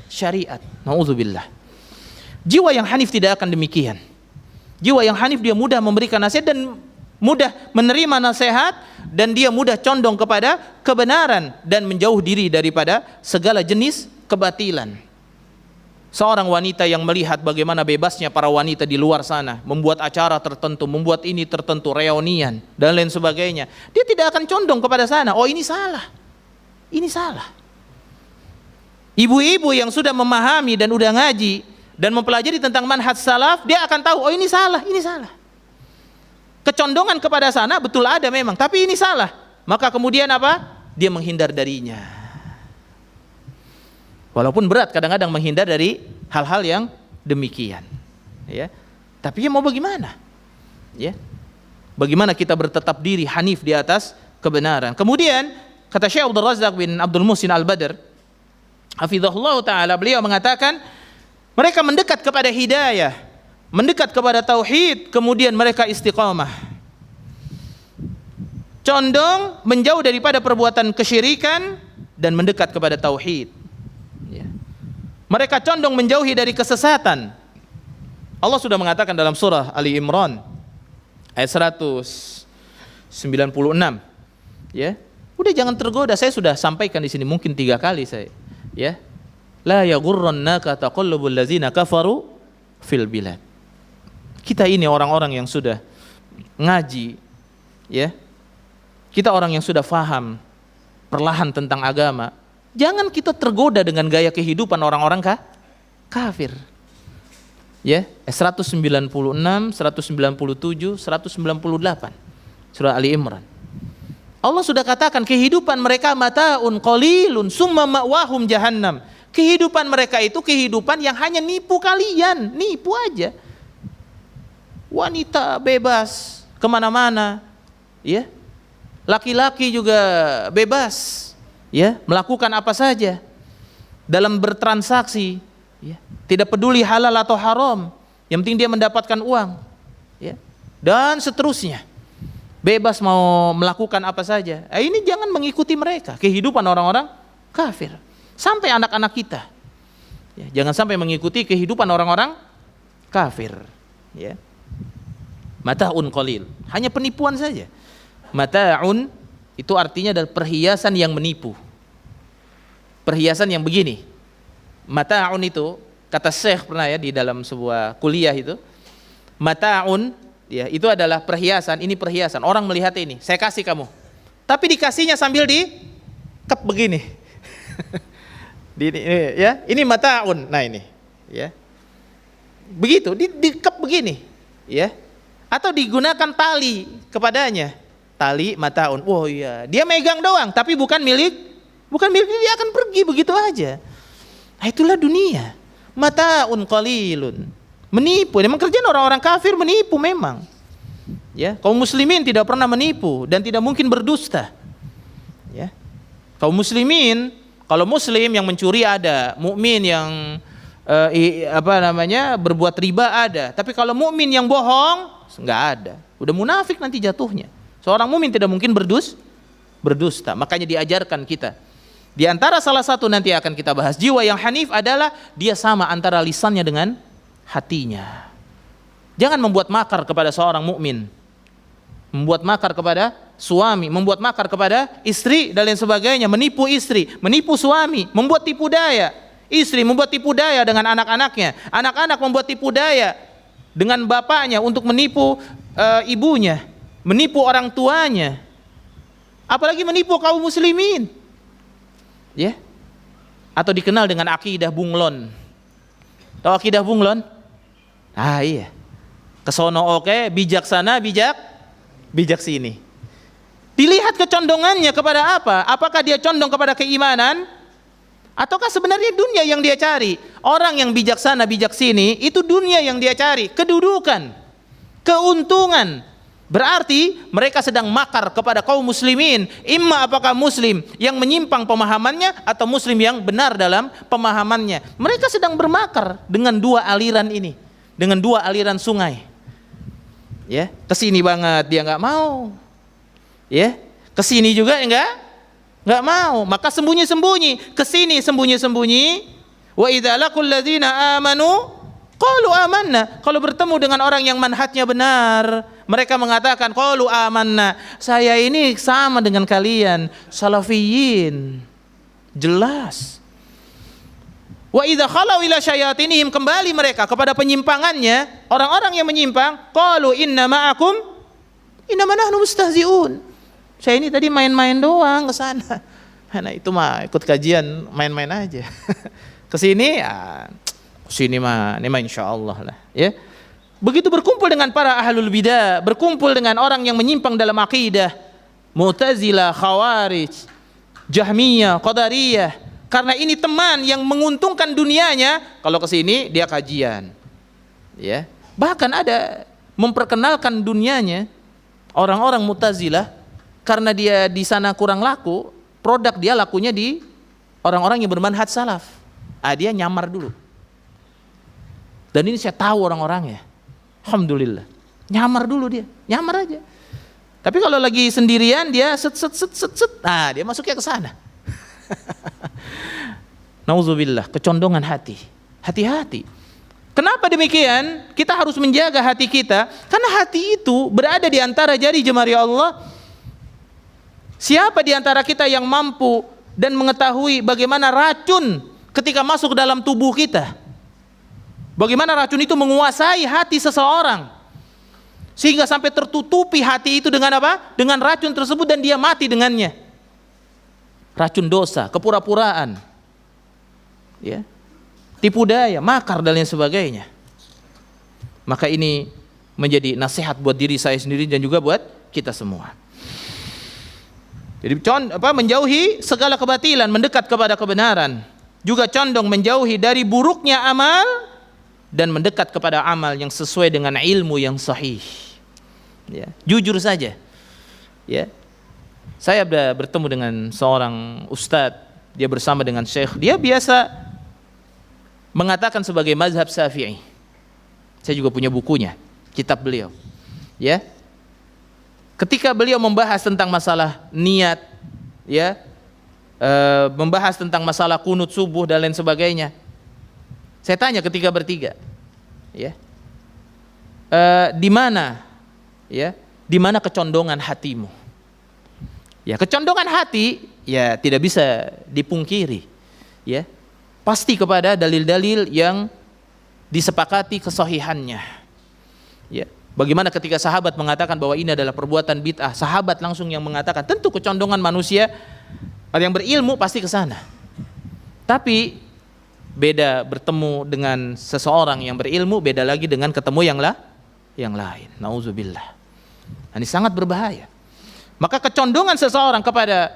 syariat. Nauzubillah. Jiwa yang hanif tidak akan demikian. Jiwa yang hanif dia mudah memberikan nasihat dan mudah menerima nasihat, dan dia mudah condong kepada kebenaran dan menjauh diri daripada segala jenis kebatilan. Seorang wanita yang melihat bagaimana bebasnya para wanita di luar sana, membuat acara tertentu, membuat ini tertentu, reunian dan lain sebagainya, dia tidak akan condong kepada sana. Oh ini salah, ini salah. Ibu-ibu yang sudah memahami dan udah ngaji dan mempelajari tentang manhaj salaf, dia akan tahu, oh ini salah, ini salah. Kecondongan kepada sana betul ada memang, tapi ini salah. Maka kemudian apa? Dia menghindar darinya. Walaupun berat kadang-kadang menghindar dari hal-hal yang demikian, ya. Tapi ya mau bagaimana? Ya. Bagaimana kita bertetap diri hanif di atas kebenaran. Kemudian kata Syekh Abdul Razak bin Abdul Muhsin Al-Badr hafizahullah taala, beliau mengatakan mereka mendekat kepada hidayah, mendekat kepada tauhid, kemudian mereka istiqamah. Condong menjauh daripada perbuatan kesyirikan dan mendekat kepada tauhid. Mereka condong menjauhi dari kesesatan. Allah sudah mengatakan dalam surah Ali Imran ayat 196, ya. Udah jangan tergoda, saya sudah sampaikan di sini mungkin 3 kali saya, ya. La yaghurrannaka taqallubul ladzina kafaru fil bilad. Kita ini orang-orang yang sudah ngaji, ya. Kita orang yang sudah faham perlahan tentang agama. Jangan kita tergoda dengan gaya kehidupan orang-orang kafir. Ya, 196, 197, 198 surah Ali Imran. Allah sudah katakan kehidupan mereka mataun qalilun summa ma'wahum jahannam. Kehidupan mereka itu kehidupan yang hanya nipu kalian, nipu aja. Wanita bebas kemana-mana, ya. Laki-laki juga bebas, ya, melakukan apa saja dalam bertransaksi, ya. Tidak peduli halal atau haram, yang penting dia mendapatkan uang, ya. Dan seterusnya, bebas mau melakukan apa saja. Ini jangan mengikuti mereka, kehidupan orang-orang kafir. Sampai anak-anak kita, ya, jangan sampai mengikuti kehidupan orang-orang kafir, ya. Mata'un qalil, hanya penipuan saja. Mata'un itu artinya adalah perhiasan yang menipu. Perhiasan yang begini. Mata'un itu, kata Syekh pernah ya di dalam sebuah kuliah itu, mata'un, ya, itu adalah perhiasan, ini perhiasan. Orang melihat ini, saya kasih kamu. Tapi dikasihnya sambil di kep begini. Ya, ini mata'un. Nah ini, ya. Begitu, dikep begini, ya. Atau digunakan tali kepadanya. Tali mataun. Oh iya, dia megang doang tapi bukan milik dia, akan pergi begitu aja. Nah, itulah dunia. Mataun qalilun. Menipu. Memang kerjaan orang-orang kafir menipu memang. Ya, kaum muslimin tidak pernah menipu dan tidak mungkin berdusta. Ya. Kaum muslimin, kalau muslim yang mencuri ada, mukmin yang berbuat riba ada. Tapi kalau mukmin yang bohong enggak ada. Udah munafik nanti jatuhnya. Seorang mukmin tidak mungkin berdusta. Makanya diajarkan kita. Di antara salah satu nanti akan kita bahas, jiwa yang hanif adalah dia sama antara lisannya dengan hatinya. Jangan membuat makar kepada seorang mukmin. Membuat makar kepada suami, membuat makar kepada istri dan lain sebagainya, menipu istri, menipu suami, membuat tipu daya. Istri membuat tipu daya dengan anak-anaknya, anak-anak membuat tipu daya dengan bapaknya untuk menipu ibunya, menipu orang tuanya. Apalagi menipu kaum muslimin. Ya. Atau dikenal dengan akidah bunglon. Tahu akidah bunglon? Ah iya. Kesono oke, bijaksana, bijak sini. Dilihat kecondongannya kepada apa? Apakah dia condong kepada keimanan? Ataukah sebenarnya dunia yang dia cari? Orang yang bijaksana, bijak sini, itu dunia yang dia cari. Kedudukan, keuntungan. Berarti mereka sedang makar kepada kaum muslimin. Imma apakah muslim yang menyimpang pemahamannya atau muslim yang benar dalam pemahamannya. Mereka sedang bermakar dengan dua aliran ini. Dengan dua aliran sungai. Ya, kesini banget dia nggak mau. Ya, kesini juga nggak mau. Maka sembunyi-sembunyi. Kesini sembunyi-sembunyi. Wa idza laqul ladzina amanu qalu amanna. Kalau bertemu dengan orang yang manhajnya benar, mereka mengatakan qalu amanna. Saya ini sama dengan kalian, salafiyin. Jelas. Wa idza khalau ila syayatinihim, kembali mereka kepada penyimpangannya, orang-orang yang menyimpang, qalu inna ma'akum innama nahnu mustahzi'un. Saya ini tadi main-main doang ke sana. Nah, itu mah ikut kajian main-main aja. Ke sini ya sini mah insyaallah lah, ya. Begitu berkumpul dengan para ahlul bidah, berkumpul dengan orang yang menyimpang dalam akidah, Mu'tazilah, Khawarij, Jahmiyah, Qadariyah. Karena ini teman yang menguntungkan dunianya, kalau ke sini dia kajian. Ya. Bahkan ada memperkenalkan dunianya orang-orang Mu'tazilah karena dia di sana kurang laku, produk dia lakunya di orang-orang yang bermanhaj salaf. Dia nyamar dulu. Dan ini saya tahu orang-orangnya. Alhamdulillah. Nyamar dulu dia, nyamar aja. Tapi kalau lagi sendirian dia set. Dia masuknya ke sana. Nauzubillah, kecondongan hati. Hati-hati. Kenapa demikian? Kita harus menjaga hati kita, karena hati itu berada di antara jari jemari Allah. Siapa di antara kita yang mampu dan mengetahui bagaimana racun ketika masuk ke dalam tubuh kita? Bagaimana racun itu menguasai hati seseorang sehingga sampai tertutupi hati itu dengan apa? Dengan racun tersebut dan dia mati dengannya. Racun dosa, kepura-puraan, ya, tipu daya, makar dan lain sebagainya. Maka ini menjadi nasihat buat diri saya sendiri dan juga buat kita semua. Jadi menjauhi segala kebatilan, mendekat kepada kebenaran. Juga condong menjauhi dari buruknya amal dan mendekat kepada amal yang sesuai dengan ilmu yang sahih. Ya, jujur saja. Ya. Saya bertemu dengan seorang ustadz, dia bersama dengan syekh, dia biasa mengatakan sebagai mazhab Syafi'i. Saya juga punya bukunya, kitab beliau. Ya. Ketika beliau membahas tentang masalah niat, ya, membahas tentang masalah kunut subuh dan lain sebagainya, saya tanya ketika bertiga, ya, di mana, ya, di mana kecondongan hatimu? Ya, kecondongan hati, ya, tidak bisa dipungkiri, ya, pasti kepada dalil-dalil yang disepakati kesahihannya. Ya, bagaimana ketika sahabat mengatakan bahwa ini adalah perbuatan bid'ah, sahabat langsung yang mengatakan, tentu kecondongan manusia yang berilmu pasti ke sana. Tapi beda bertemu dengan seseorang yang berilmu, beda lagi dengan ketemu yang lain. Nauzubillah. Ini sangat berbahaya. Maka kecondongan seseorang kepada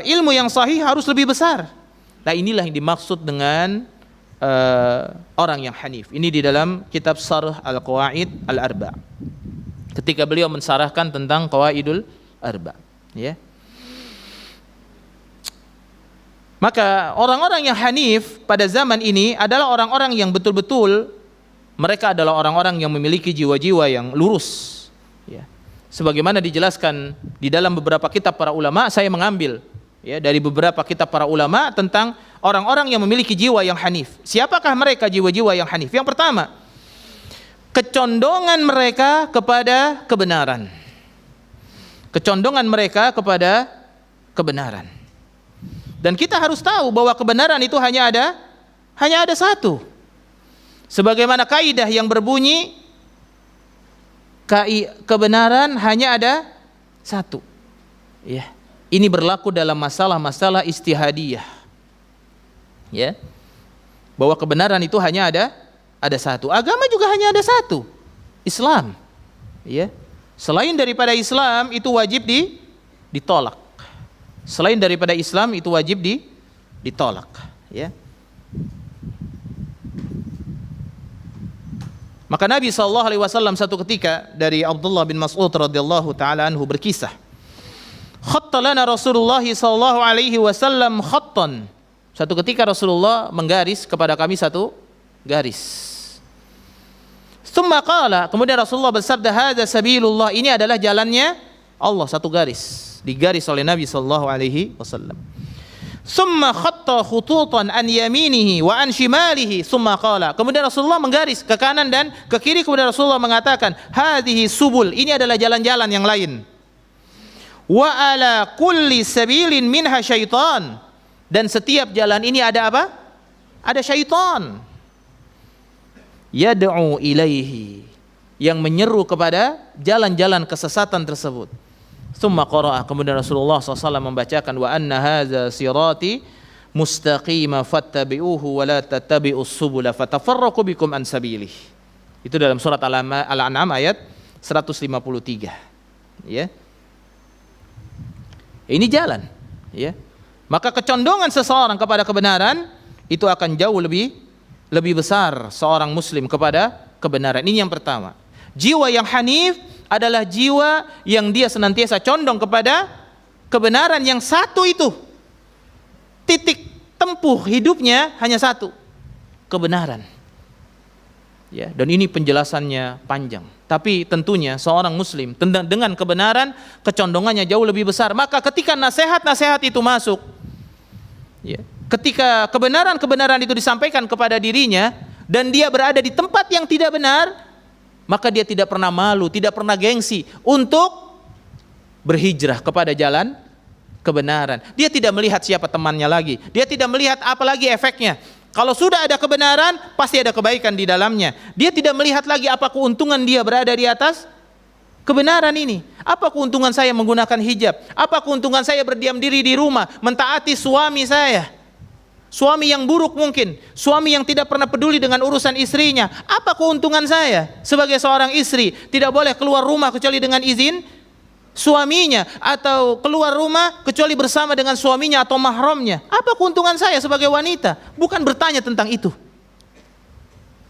ilmu yang sahih harus lebih besar. Nah, inilah yang dimaksud dengan orang yang hanif. Ini di dalam kitab Sharh Al-Qawaid Al-Arba'. Ketika beliau mensarahkan tentang Qawaidul Arba', ya. Maka orang-orang yang hanif pada zaman ini adalah orang-orang yang betul-betul mereka adalah orang-orang yang memiliki jiwa-jiwa yang lurus, ya. Sebagaimana dijelaskan di dalam beberapa kitab para ulama, saya mengambil ya dari beberapa kitab para ulama tentang orang-orang yang memiliki jiwa yang hanif. Siapakah mereka jiwa-jiwa yang hanif? Yang pertama, kecondongan mereka kepada kebenaran. Kecondongan mereka kepada kebenaran. Dan kita harus tahu bahwa kebenaran itu hanya ada satu. Sebagaimana kaidah yang berbunyi kebenaran hanya ada satu. Ya. Ini berlaku dalam masalah-masalah istihadiyah. Ya. Bahwa kebenaran itu hanya ada satu. Agama juga hanya ada satu. Islam. Ya. Selain daripada Islam itu wajib ditolak. Selain daripada Islam itu wajib ditolak, ya. Maka Nabi SAW satu ketika dari Abdullah bin Mas'ud radhiyallahu taala anhu berkisah, khatta lana Rasulullah SAW khattan. Satu ketika Rasulullah menggaris kepada kami satu garis. Tsumma qala, kemudian Rasulullah bersabda, hadza sabilullah, ini adalah jalannya Allah, satu garis. Digaris oleh Nabi sallallahu alaihi wasallam. Summa khatta khututan an yaminihi wa an shimalihi summa qala. Kemudian Rasulullah menggaris ke kanan dan ke kiri, kemudian Rasulullah mengatakan, hadhihi subul, ini adalah jalan-jalan yang lain. Wa ala kulli sabilin minha syaitan, dan setiap jalan ini ada apa? Ada syaitan. Yad'u ilaihi, yang menyeru kepada jalan-jalan kesesatan tersebut. Tsumma qara'a, kemudian Rasulullah SAW membacakan, wa anna hadza sirati mustaqima fattabi'uhu wa la tattabi'us subula fatafarraqu bikum an sabilih. Itu dalam surat Al-An'am ayat 153. Ya. Ini jalan, ya. Maka kecondongan seseorang kepada kebenaran itu akan jauh lebih besar seorang muslim kepada kebenaran. Ini yang pertama. Jiwa yang hanif adalah jiwa yang dia senantiasa condong kepada kebenaran yang satu itu. Titik tempuh hidupnya hanya satu, kebenaran. Ya, dan ini penjelasannya panjang. Tapi tentunya seorang muslim dengan kebenaran kecondongannya jauh lebih besar. Maka ketika nasihat-nasihat itu masuk, ya, ketika kebenaran-kebenaran itu disampaikan kepada dirinya dan dia berada di tempat yang tidak benar, maka dia tidak pernah malu, tidak pernah gengsi untuk berhijrah kepada jalan kebenaran. Dia tidak melihat siapa temannya lagi. Dia tidak melihat apa lagi efeknya. Kalau sudah ada kebenaran, pasti ada kebaikan di dalamnya. Dia tidak melihat lagi apa keuntungan dia berada di atas kebenaran ini. Apa keuntungan saya menggunakan hijab? Apa keuntungan saya berdiam diri di rumah, mentaati suami saya? Suami yang buruk mungkin, suami yang tidak pernah peduli dengan urusan istrinya. Apa keuntungan saya sebagai seorang istri? Tidak boleh keluar rumah kecuali dengan izin suaminya, atau keluar rumah kecuali bersama dengan suaminya atau mahramnya. Apa keuntungan saya sebagai wanita? Bukan bertanya tentang itu,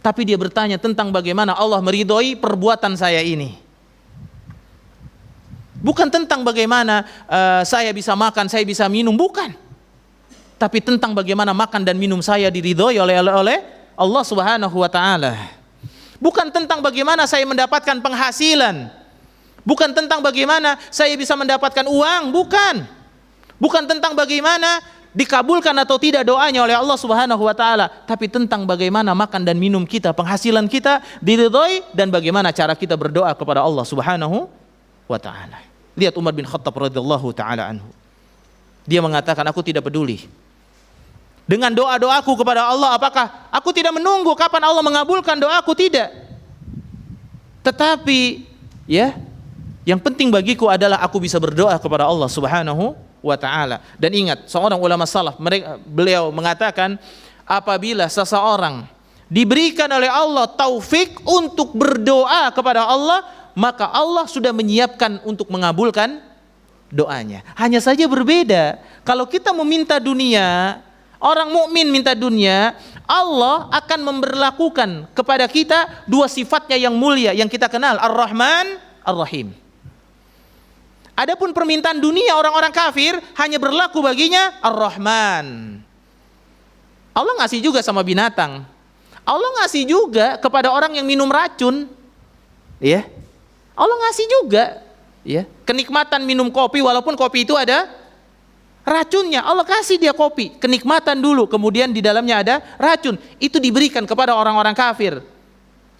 tapi dia bertanya tentang bagaimana Allah meridhoi perbuatan saya ini. Bukan tentang bagaimana saya bisa makan, saya bisa minum, bukan. Tapi tentang bagaimana makan dan minum saya diridhoi oleh Allah Subhanahu wa taala. Bukan tentang bagaimana saya mendapatkan penghasilan. Bukan tentang bagaimana saya bisa mendapatkan uang, bukan. Bukan tentang bagaimana dikabulkan atau tidak doanya oleh Allah Subhanahu wa taala, tapi tentang bagaimana makan dan minum kita, penghasilan kita diridhoi, dan bagaimana cara kita berdoa kepada Allah Subhanahu wa taala. Lihat Umar bin Khattab radhiyallahu taala anhu. Dia mengatakan, aku tidak peduli dengan doa-doaku kepada Allah, apakah aku tidak menunggu kapan Allah mengabulkan doaku? Tidak. Tetapi ya, yang penting bagiku adalah aku bisa berdoa kepada Allah Subhanahu wa taala. Dan ingat, seorang ulama salaf, beliau mengatakan, apabila seseorang diberikan oleh Allah taufik untuk berdoa kepada Allah, maka Allah sudah menyiapkan untuk mengabulkan doanya. Hanya saja berbeda. Kalau kita meminta dunia, orang mukmin minta dunia, Allah akan memberlakukan kepada kita dua sifatnya yang mulia yang kita kenal, Ar-Rahman, Ar-Rahim. Adapun permintaan dunia orang-orang kafir hanya berlaku baginya Ar-Rahman. Allah ngasih juga sama binatang. Allah ngasih juga kepada orang yang minum racun. Ya. Allah ngasih juga, ya. Kenikmatan minum kopi walaupun kopi itu ada racunnya. Allah kasih dia kopi, kenikmatan dulu, kemudian di dalamnya ada racun. Itu diberikan kepada orang-orang kafir.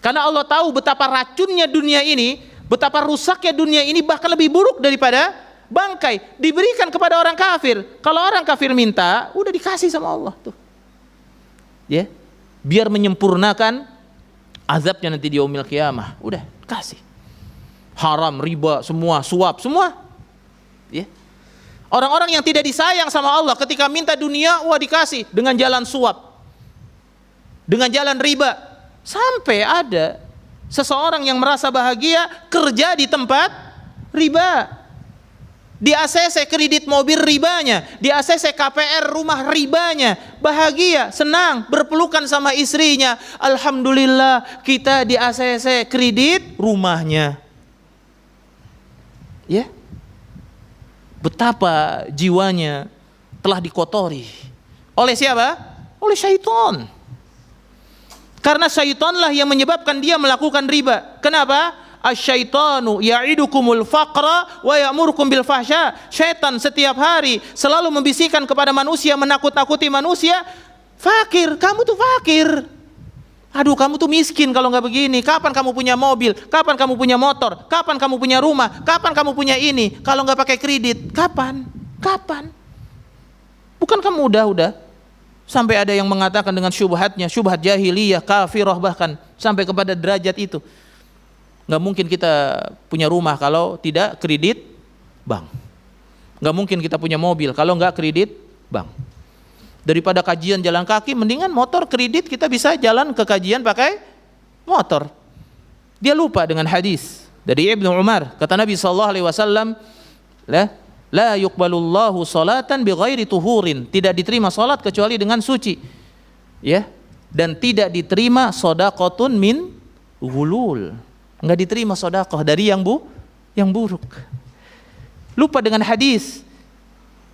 Karena Allah tahu betapa racunnya dunia ini, betapa rusaknya dunia ini, bahkan lebih buruk daripada bangkai. Diberikan kepada orang kafir. Kalau orang kafir minta, udah dikasih sama Allah tuh. Ya, biar menyempurnakan azabnya nanti di yaumil qiyamah. Udah kasih. Haram, riba, semua, suap, semua. Ya. Orang-orang yang tidak disayang sama Allah ketika minta dunia, wah dikasih dengan jalan suap, dengan jalan riba. Sampai ada seseorang yang merasa bahagia kerja di tempat riba, di ACC kredit mobil ribanya, di ACC KPR rumah ribanya, bahagia, senang, berpelukan sama istrinya. Alhamdulillah kita di ACC kredit rumahnya. Ya, betapa jiwanya telah dikotori oleh siapa? Oleh syaitan. Karena syaitanlah yang menyebabkan dia melakukan riba. Kenapa? Asyaitanu ya'idukumul faqra wa ya'murukum bil fahsya. Syaitan setiap hari selalu membisikkan kepada manusia, menakut-nakuti manusia, fakir, kamu tuh fakir. Aduh, kamu tuh miskin kalau nggak begini. Kapan kamu punya mobil? Kapan kamu punya motor? Kapan kamu punya rumah? Kapan kamu punya ini? Kalau nggak pakai kredit, kapan? Kapan? Bukan kamu udah. Sampai ada yang mengatakan dengan syubhatnya, syubhat jahiliyah, kafirah bahkan sampai kepada derajat itu. Nggak mungkin kita punya rumah kalau tidak kredit bank. Nggak mungkin kita punya mobil kalau nggak kredit bank. Daripada kajian jalan kaki, mendingan motor kredit, kita bisa jalan ke kajian pakai motor. Dia lupa dengan hadis dari Ibnu Umar, kata Nabi SAW, la yuqbalullahu salatan bighairi tuhurin, tidak diterima salat kecuali dengan suci, ya, dan tidak diterima shadaqatun min ghulul, enggak diterima sedekah dari yang buruk. Lupa dengan hadis,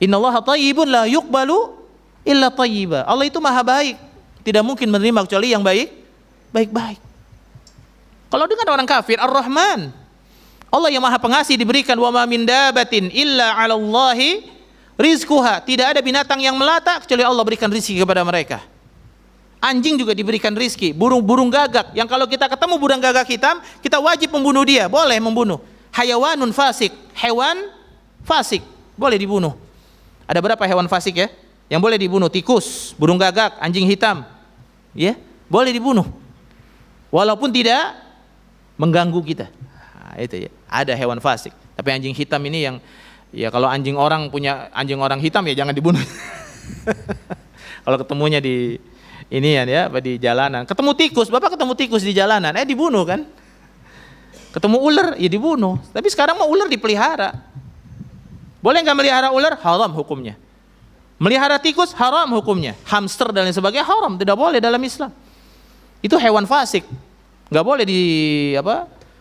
innallaha thayyibun la yuqbalu illa thayyiba. Allah itu maha baik, tidak mungkin menerima kecuali yang baik-baik. Kalau dengan orang kafir, Ar-Rahman, Allah yang maha pengasih, diberikan wa ma min dabatin illa 'alallahi rizquha. Tidak ada binatang yang melata kecuali Allah berikan rezeki kepada mereka. Anjing juga diberikan rezeki, burung gagak yang kalau kita ketemu burung gagak hitam, kita wajib membunuh dia, boleh membunuh. Hayawanun fasik, hewan fasik, boleh dibunuh. Ada berapa hewan fasik ya? Yang boleh dibunuh? Tikus, burung gagak, anjing hitam, ya, boleh dibunuh, walaupun tidak mengganggu kita. Nah, itu ya, ada hewan fasik. Tapi anjing hitam ini yang, ya kalau anjing orang punya anjing orang hitam ya jangan dibunuh. Kalau ketemunya di ini ya, di jalanan, ketemu tikus, bapak ketemu tikus di jalanan, dibunuh kan? Ketemu ular, ya dibunuh. Tapi sekarang mah ular dipelihara. Boleh nggak melihara ular? Haram hukumnya. Melihara tikus haram hukumnya. Hamster dan lain sebagainya haram, tidak boleh dalam Islam. Itu hewan fasik, nggak boleh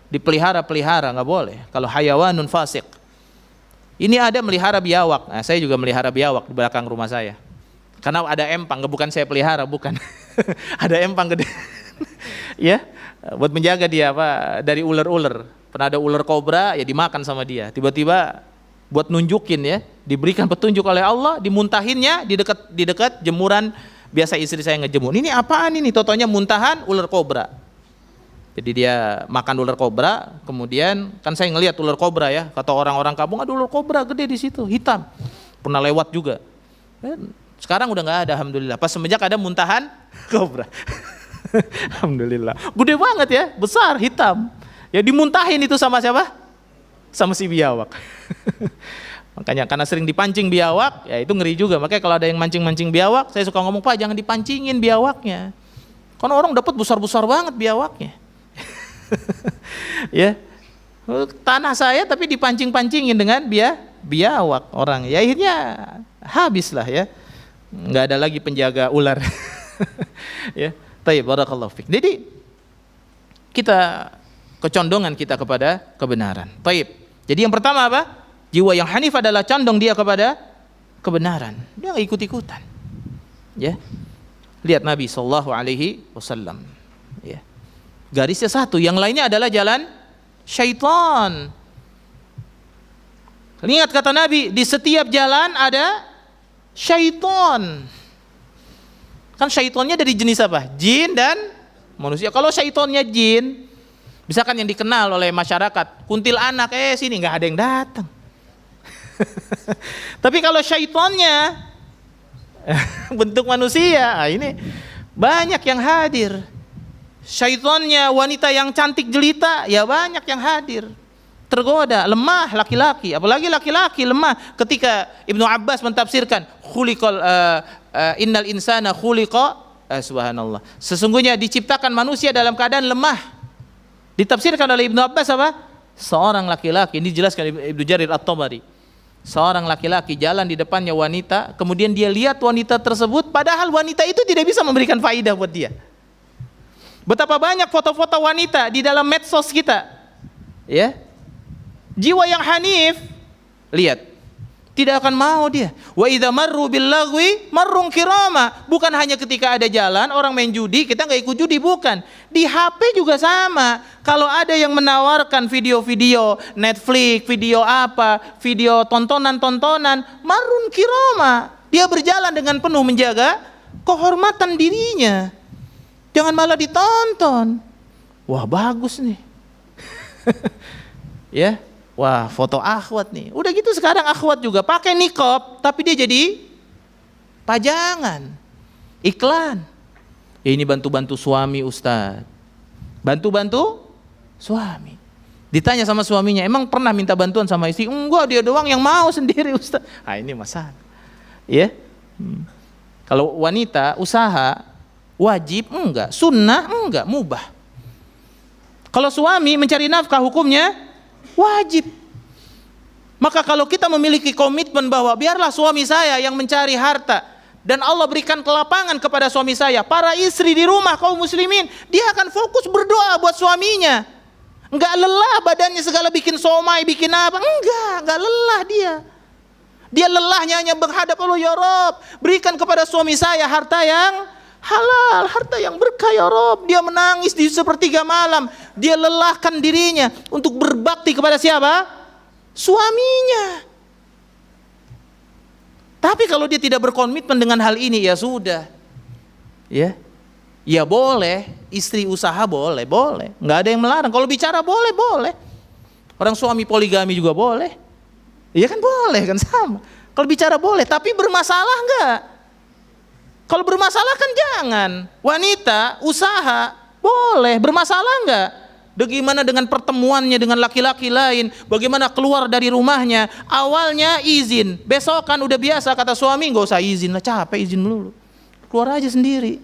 dipelihara, nggak boleh. Kalau hayawanun fasik. Ini ada melihara biawak. Nah, saya juga melihara biawak di belakang rumah saya. Karena ada empang, bukan saya pelihara, bukan. Ada empang gede. Ya, buat menjaga dia dari ular-ular. Pernah ada ular kobra, ya dimakan sama dia. Tiba-tiba buat nunjukin ya, diberikan petunjuk oleh Allah, dimuntahinnya di dekat jemuran. Biasa istri saya ngejemur. Ini apaan ini? Totonya muntahan ular kobra. Jadi dia makan ular kobra, kemudian kan saya ngelihat ular kobra ya, kata orang-orang kampung, ada ular kobra gede di situ, hitam. Pernah lewat juga. Sekarang udah nggak ada, alhamdulillah. Pas semenjak ada muntahan kobra. Alhamdulillah. Gede banget ya, besar, hitam. Ya dimuntahin itu sama siapa? Sama si biawak. Makanya karena sering dipancing biawak, ya itu ngeri juga. Makanya kalau ada yang mancing-mancing biawak, saya suka ngomong, Pak jangan dipancingin biawaknya. Karena orang dapat besar-besar banget biawaknya. Ya, tanah saya tapi dipancing-pancingin dengan biawak orang. Ya akhirnya habislah ya. Nggak ada lagi penjaga ular. Ya, tayyib, barakallahu fik. Jadi kita kecondongan kita kepada kebenaran. Tayyib. Jadi yang pertama apa? Jiwa yang hanif adalah condong dia kepada kebenaran. Dia nggak ikut-ikutan. Ya. Lihat Nabi sallallahu alaihi wasallam. Ya. Garisnya satu, yang lainnya adalah jalan syaitan. Ingat kata Nabi, di setiap jalan ada syaitan. Kan syaitannya dari jenis apa? Jin dan manusia. Kalau syaitannya jin, misalkan yang dikenal oleh masyarakat, kuntilanak, sini nggak ada yang datang. Tapi kalau syaitannya bentuk manusia, ini banyak yang hadir. Syaitannya wanita yang cantik jelita, ya banyak yang hadir. Tergoda, lemah laki-laki, apalagi laki-laki lemah. Ketika Ibnu Abbas mentafsirkan khuliqal innal insana khuliqa subhanallah. Sesungguhnya diciptakan manusia dalam keadaan lemah. Ditafsirkan oleh Ibnu Abbas apa? Seorang laki-laki, ini dijelaskan Ibnu Jarir At-Tabari. Seorang laki-laki jalan di depannya wanita, kemudian dia lihat wanita tersebut, padahal wanita itu tidak bisa memberikan faidah buat dia. Betapa banyak foto-foto wanita di dalam medsos kita, ya. Jiwa yang hanif, lihat, tidak akan mau dia. Wa idza marru bil lagwi marrun kirama. Bukan hanya ketika ada jalan orang main judi, kita nggak ikut judi, bukan. Di HP juga sama. Kalau ada yang menawarkan video-video Netflix, video apa, video tontonan-tontonan, marrun kirama. Dia berjalan dengan penuh menjaga kehormatan dirinya. Jangan malah ditonton. Wah, bagus nih. Ya. Wah, foto akhwat nih. Udah gitu sekarang akhwat juga pakai niqab, tapi dia jadi pajangan, iklan. Ya, ini bantu-bantu suami Ustaz. Bantu-bantu suami. Ditanya sama suaminya, emang pernah minta bantuan sama istri? Enggak, dia doang yang mau sendiri Ustaz. Ah, ini masalah. Ya. Kalau wanita usaha wajib enggak, sunnah enggak, mubah. Kalau suami mencari nafkah hukumnya wajib. Maka kalau kita memiliki komitmen bahwa biarlah suami saya yang mencari harta dan Allah berikan kelapangan kepada suami saya, para istri di rumah kaum muslimin, dia akan fokus berdoa buat suaminya. Enggak lelah badannya segala bikin somai, bikin apa, enggak lelah dia. Dia lelahnya hanya menghadap Allah, ya Rabb, berikan kepada suami saya harta yang halal, harta yang berkah ya Rob. Dia menangis di sepertiga malam. Dia lelahkan dirinya untuk berbakti kepada siapa? Suaminya. Tapi kalau dia tidak berkomitmen dengan hal ini, ya sudah. Ya boleh, istri usaha boleh. Nggak ada yang melarang. Kalau bicara boleh. Orang suami poligami juga boleh. Iya kan boleh kan, sama. Kalau bicara boleh, tapi bermasalah nggak? Kalau bermasalah kan jangan. Wanita usaha boleh, bermasalah enggak? Bagaimana dengan pertemuannya dengan laki-laki lain? Bagaimana keluar dari rumahnya? Awalnya izin, besokan udah biasa kata suami, enggak usah izin lah, capek izin dulu. Keluar aja sendiri.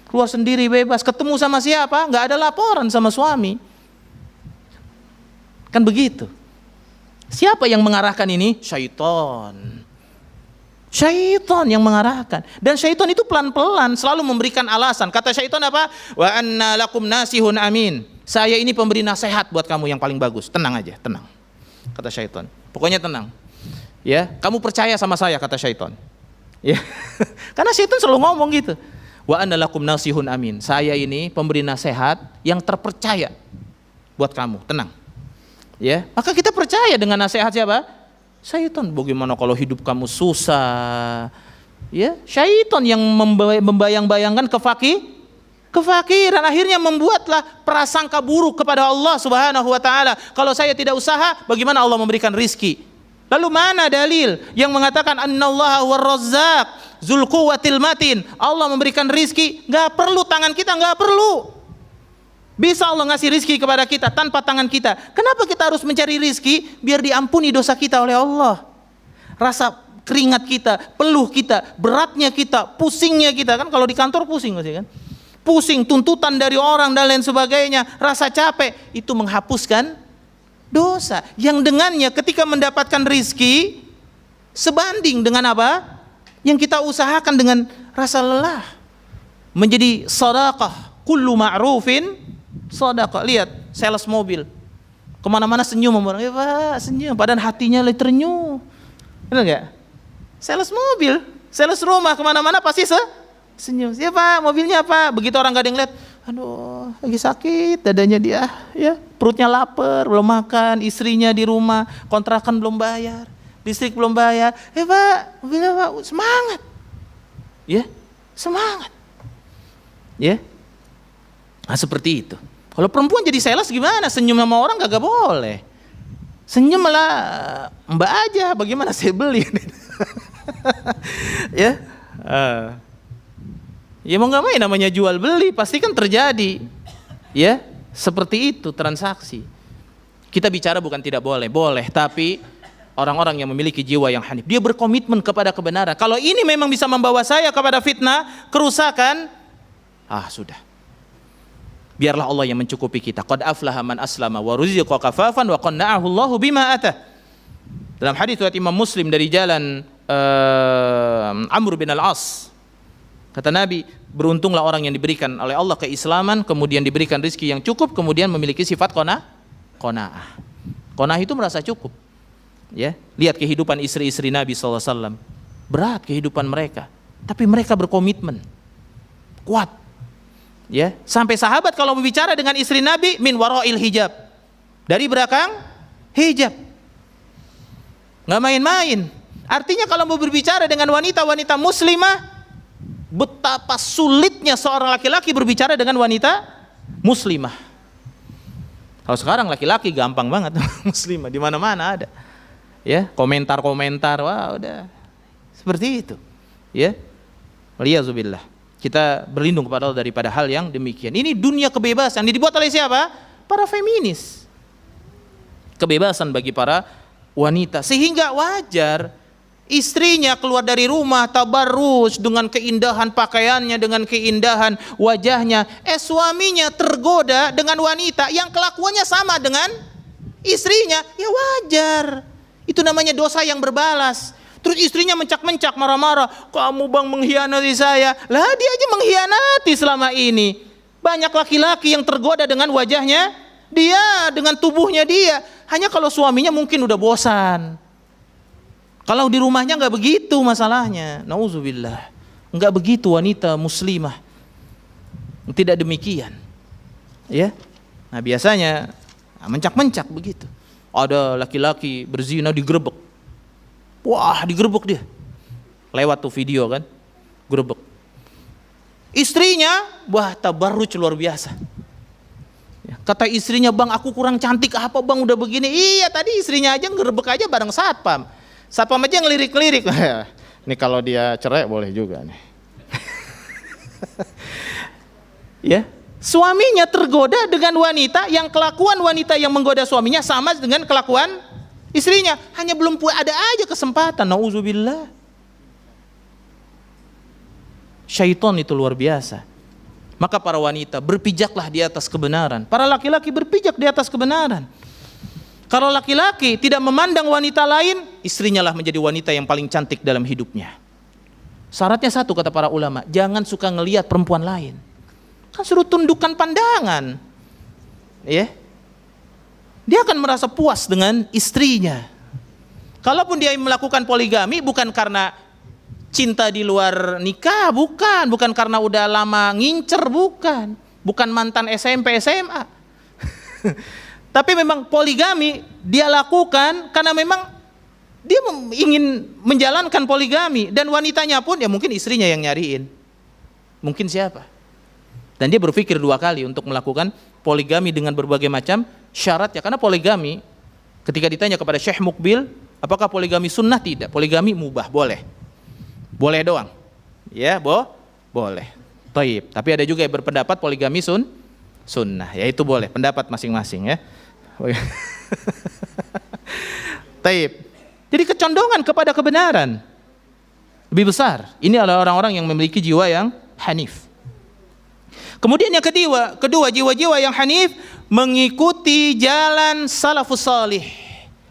Keluar sendiri bebas, ketemu sama siapa? Enggak ada laporan sama suami. Kan begitu. Siapa yang mengarahkan ini? Syaitan. Syaitan yang mengarahkan. Dan syaitan itu pelan-pelan selalu memberikan alasan. Kata syaitan apa? Wa anna lakum nasihun amin. Saya ini pemberi nasihat buat kamu yang paling bagus. Tenang aja, tenang. Kata syaitan. Pokoknya tenang. Ya, kamu percaya sama saya, kata syaitan. Ya. Karena syaitan selalu ngomong gitu. Wa anna lakum nasihun amin. Saya ini pemberi nasihat yang terpercaya buat kamu. Tenang. Ya, maka kita percaya dengan nasihat siapa? Syaitan. Bagaimana kalau hidup kamu susah? Ya, syaitan yang membayang-bayangkan kefakiran, akhirnya membuatlah prasangka buruk kepada Allah Subhanahu wa taala. Kalau saya tidak usaha, bagaimana Allah memberikan rizki? Lalu mana dalil yang mengatakan annallaha war-razzaq dzul quwwatil matin? Allah memberikan rizki, enggak perlu tangan kita, enggak perlu. Bisa Allah ngasih rizki kepada kita tanpa tangan kita. Kenapa kita harus mencari rizki? Biar diampuni dosa kita oleh Allah. rasa keringat kita, peluh kita, beratnya kita, pusingnya kita. Kan kalau di kantor pusing masih kan? Pusing, tuntutan dari orang dan lain sebagainya, rasa capek, itu menghapuskan dosa. Yang dengannya ketika mendapatkan rizki, sebanding dengan apa? Yang kita usahakan dengan rasa lelah. Menjadi sedekah. Kullu ma'rufin sedekah. Lihat, sales mobil. Kemana-mana senyum sama orang. Ya Pak, senyum. Padahal hatinya lagi terenyuh. Benar gak? Sales mobil, sales rumah, kemana-mana pasti senyum. Ya Pak, mobilnya apa? Begitu orang gak ada yang lihat, aduh, lagi sakit dadanya dia, ya, perutnya lapar, belum makan, istrinya di rumah, kontrakan belum bayar, listrik belum bayar. Pak, mobilnya Pak, semangat. Ya, semangat. Ya. Nah, seperti itu. Kalau perempuan jadi sales gimana? Senyum sama orang gak boleh. Senyum malah Mbak aja, bagaimana saya beli? Ya. Ya mau nggak mau namanya jual beli pasti kan terjadi, ya seperti itu transaksi. Kita bicara bukan tidak boleh, boleh, tapi orang-orang yang memiliki jiwa yang hanif, dia berkomitmen kepada kebenaran. Kalau ini memang bisa membawa saya kepada fitnah, kerusakan, sudah. Biarlah Allah yang mencukupi kita. Qad aflaha man aslama wa ruziqa kafafan wa qanna'ahu Allahu bima atah. Dalam hadis riwayat Imam Muslim dari jalan Amr bin Al-As, kata Nabi, beruntunglah orang yang diberikan oleh Allah keislaman, kemudian diberikan rezeki yang cukup, kemudian memiliki sifat qanaah. Qanaah itu merasa cukup. Ya, lihat kehidupan istri-istri Nabi SAW, berat kehidupan mereka, tapi mereka berkomitmen, kuat. Ya, sampai sahabat kalau berbicara dengan istri Nabi, min warail hijab, dari belakang hijab, nggak main-main. Artinya kalau mau berbicara dengan wanita-wanita muslimah, betapa sulitnya seorang laki-laki berbicara dengan wanita muslimah. Kalau sekarang laki-laki gampang banget muslimah, di mana-mana ada. Ya, komentar-komentar, wah udah seperti itu. Ya. Waliyazubillah. Kita berlindung kepada Allah daripada hal yang demikian. Ini dunia kebebasan dibuat oleh siapa? Para feminis. Kebebasan bagi para wanita, sehingga wajar istrinya keluar dari rumah tabarruj dengan keindahan pakaiannya, dengan keindahan wajahnya. Suaminya tergoda dengan wanita yang kelakuannya sama dengan istrinya. Ya wajar. Itu namanya dosa yang berbalas. Terus istrinya mencak-mencak, marah-marah. Kamu bang mengkhianati saya. Lah dia aja mengkhianati selama ini. Banyak laki-laki yang tergoda dengan wajahnya dia, dengan tubuhnya dia. Hanya kalau suaminya mungkin udah bosan. Kalau di rumahnya nggak begitu masalahnya, nauzubillah, nggak begitu wanita muslimah, tidak demikian, ya. Nah biasanya mencak-mencak begitu. Ada laki-laki berzina digerebek, wah digerebek dia, lewat tuh video kan, gerebek. Istrinya, wah tabarruj luar biasa. Kata istrinya, bang aku kurang cantik apa bang udah begini? Iya tadi istrinya aja ngerebek aja bareng satpam. Satpam aja ngelirik-lirik. Ini kalau dia cerai boleh juga nih. Ya, suaminya tergoda dengan wanita yang kelakuan wanita yang menggoda suaminya sama dengan kelakuan istrinya. Hanya belum ada aja kesempatan. Nauzubillah. Syaitan itu luar biasa. Maka para wanita berpijaklah di atas kebenaran. Para laki-laki berpijak di atas kebenaran. Kalau laki-laki tidak memandang wanita lain, istrinya lah menjadi wanita yang paling cantik dalam hidupnya. Syaratnya satu kata para ulama, jangan suka ngelihat perempuan lain. Kan suruh tundukkan pandangan. Ya. Dia akan merasa puas dengan istrinya. Kalaupun dia melakukan poligami bukan karena cinta di luar nikah, bukan karena udah lama ngincer, bukan mantan SMP SMA. Tapi memang poligami dia lakukan karena memang dia ingin menjalankan poligami, dan wanitanya pun ya mungkin istrinya yang nyariin. Mungkin siapa? Dan dia berpikir dua kali untuk melakukan poligami dengan berbagai macam syarat ya, karena poligami ketika ditanya kepada Syekh Mukbil, apakah poligami sunnah? Tidak. Poligami mubah, boleh. Boleh doang. Ya, boleh. Taib. Tapi ada juga yang berpendapat poligami sunnah, yaitu boleh, pendapat masing-masing ya. Taib. Jadi kecondongan kepada kebenaran lebih besar. Ini adalah orang-orang yang memiliki jiwa yang hanif. Kemudian yang kedua jiwa-jiwa yang hanif mengikuti jalan salafus salih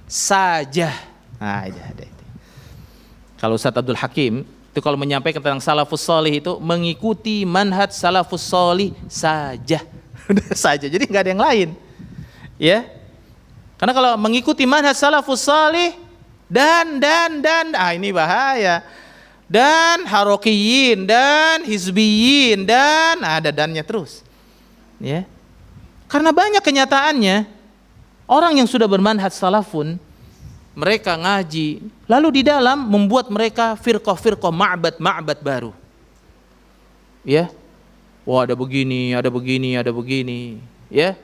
saja. Nah, itu. Kalau Ustaz Abdul Hakim itu kalau menyampaikan tentang salafus salih itu mengikuti manhaj salafus salih saja. Saja. Jadi nggak ada yang lain. Ya. Karena kalau mengikuti manhaj salafus salih dan ini bahaya. Dan harokiyin dan hizbiyin dan ada dannya terus. Ya. Karena banyak kenyataannya orang yang sudah bermanhaj salafun, mereka ngaji, lalu di dalam membuat mereka firqah-firqah ma'bad baru. Ya. Wah, ada begini, ya.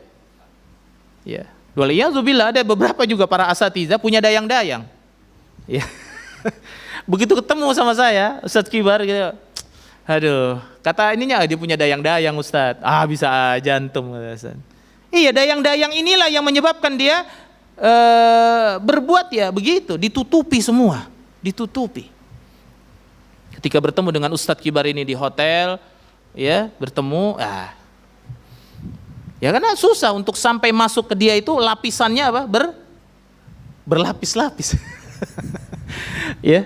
Ya. Waliyadzubillah, ada beberapa juga para asatidzah punya dayang-dayang. Ya. Begitu ketemu sama saya, Ustadz Kibar gitu. Aduh, kata ininya dia punya dayang-dayang Ustadz. Bisa aja antum. Iya, dayang-dayang inilah yang menyebabkan dia berbuat ya begitu, ditutupi semua, ditutupi. Ketika bertemu dengan Ustadz Kibar ini di hotel, ya, bertemu, ya karena susah untuk sampai masuk ke dia itu lapisannya apa? Berlapis-lapis. Ya.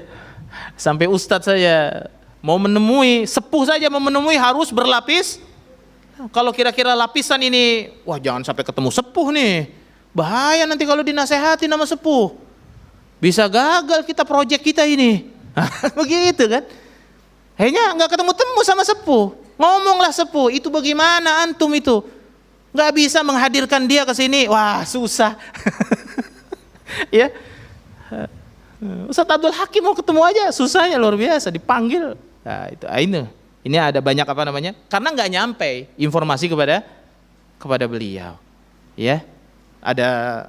Sampai Ustadz saya mau menemui sepuh saja mau menemui harus berlapis. Kalau kira-kira lapisan ini, wah jangan sampai ketemu sepuh nih. Bahaya nanti kalau dinasehatin sama sepuh. Bisa gagal kita proyek kita ini. Begitu kan. Akhirnya nggak ketemu-temu sama sepuh. Ngomonglah sepuh, itu bagaimana antum itu? Nggak bisa menghadirkan dia ke sini. Wah susah. Ya. Ustaz Abdul Hakim mau ketemu aja susahnya luar biasa, dipanggil. Nah, itu ini ada banyak apa namanya? Karena nggak nyampe informasi kepada beliau. Ya. Ada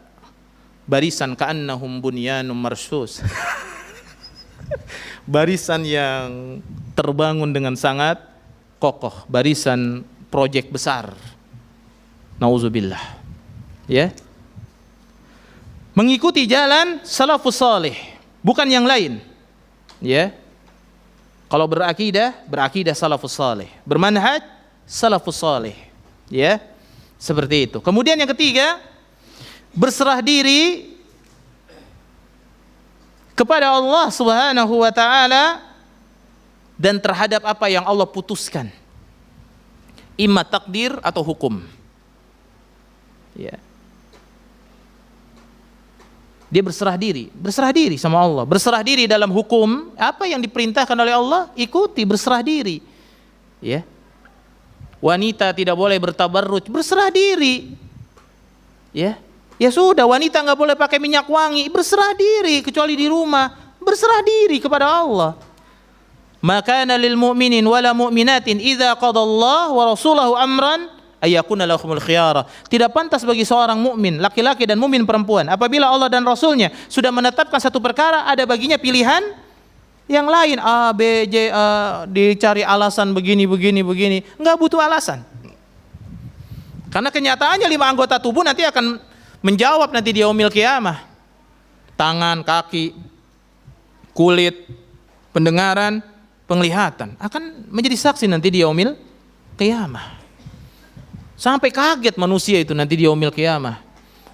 barisan ka'annahum bunyanum marsus. Barisan yang terbangun dengan sangat kokoh, barisan proyek besar. Nauzubillah. Ya. Mengikuti jalan salafus salih. Bukan yang lain. Ya. Kalau berakidah salafus salih. Bermanhaj salafus salih. Ya. Seperti itu. Kemudian yang ketiga, berserah diri kepada Allah Subhanahu wa taala dan terhadap apa yang Allah putuskan. Imma takdir atau hukum. Ya. Dia berserah diri sama Allah, berserah diri dalam hukum, apa yang diperintahkan oleh Allah, ikuti, berserah diri. Ya. Wanita tidak boleh bertabarruj, berserah diri. Ya. Ya sudah, wanita enggak boleh pakai minyak wangi, berserah diri kecuali di rumah, berserah diri kepada Allah. Maka lil mu'minin wala mu'minatin idza qadallahu wa rasulahu amran ayyakuna lahumul khiyarah. Tidak pantas bagi seorang mukmin laki-laki dan mukmin perempuan apabila Allah dan Rasulnya sudah menetapkan satu perkara, ada baginya pilihan yang lain, A, B, J, dicari alasan begini, enggak butuh alasan. Karena kenyataannya 5 anggota tubuh nanti akan menjawab nanti di yaumil qiyamah. Tangan, kaki, kulit, pendengaran, penglihatan akan menjadi saksi nanti di yaumil qiyamah. Sampai kaget manusia itu nanti di yaumil qiyamah.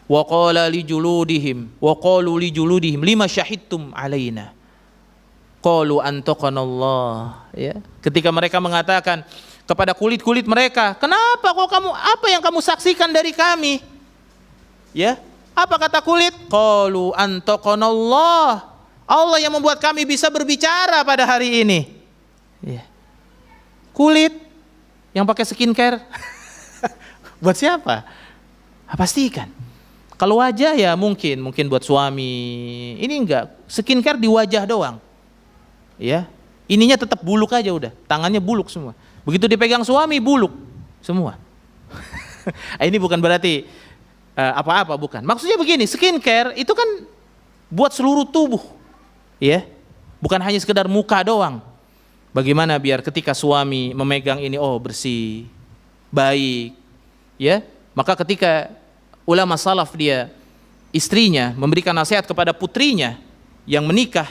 Wa qala li juludihim wa qalu li juludihim lima syahidtum alaina. Qalu antaqana Allah, ya. Ketika mereka mengatakan kepada kulit-kulit mereka, "Kenapa kok kamu, apa yang kamu saksikan dari kami?" Ya. Apa kata kulit? Qalu antaqana Allah. Allah yang membuat kami bisa berbicara pada hari ini. Ya. Kulit yang pakai skincare buat siapa? Pastikan. Kalau wajah ya mungkin buat suami. Ini enggak, skincare di wajah doang. Ya. Ininya tetap buluk aja udah, tangannya buluk semua. Begitu dipegang suami buluk semua. Ini bukan berarti apa-apa, bukan. Maksudnya begini, skincare itu kan buat seluruh tubuh. Ya. Bukan hanya sekedar muka doang. Bagaimana biar ketika suami memegang ini, oh bersih, baik. Ya, maka ketika ulama salaf dia istrinya memberikan nasihat kepada putrinya, yang menikah,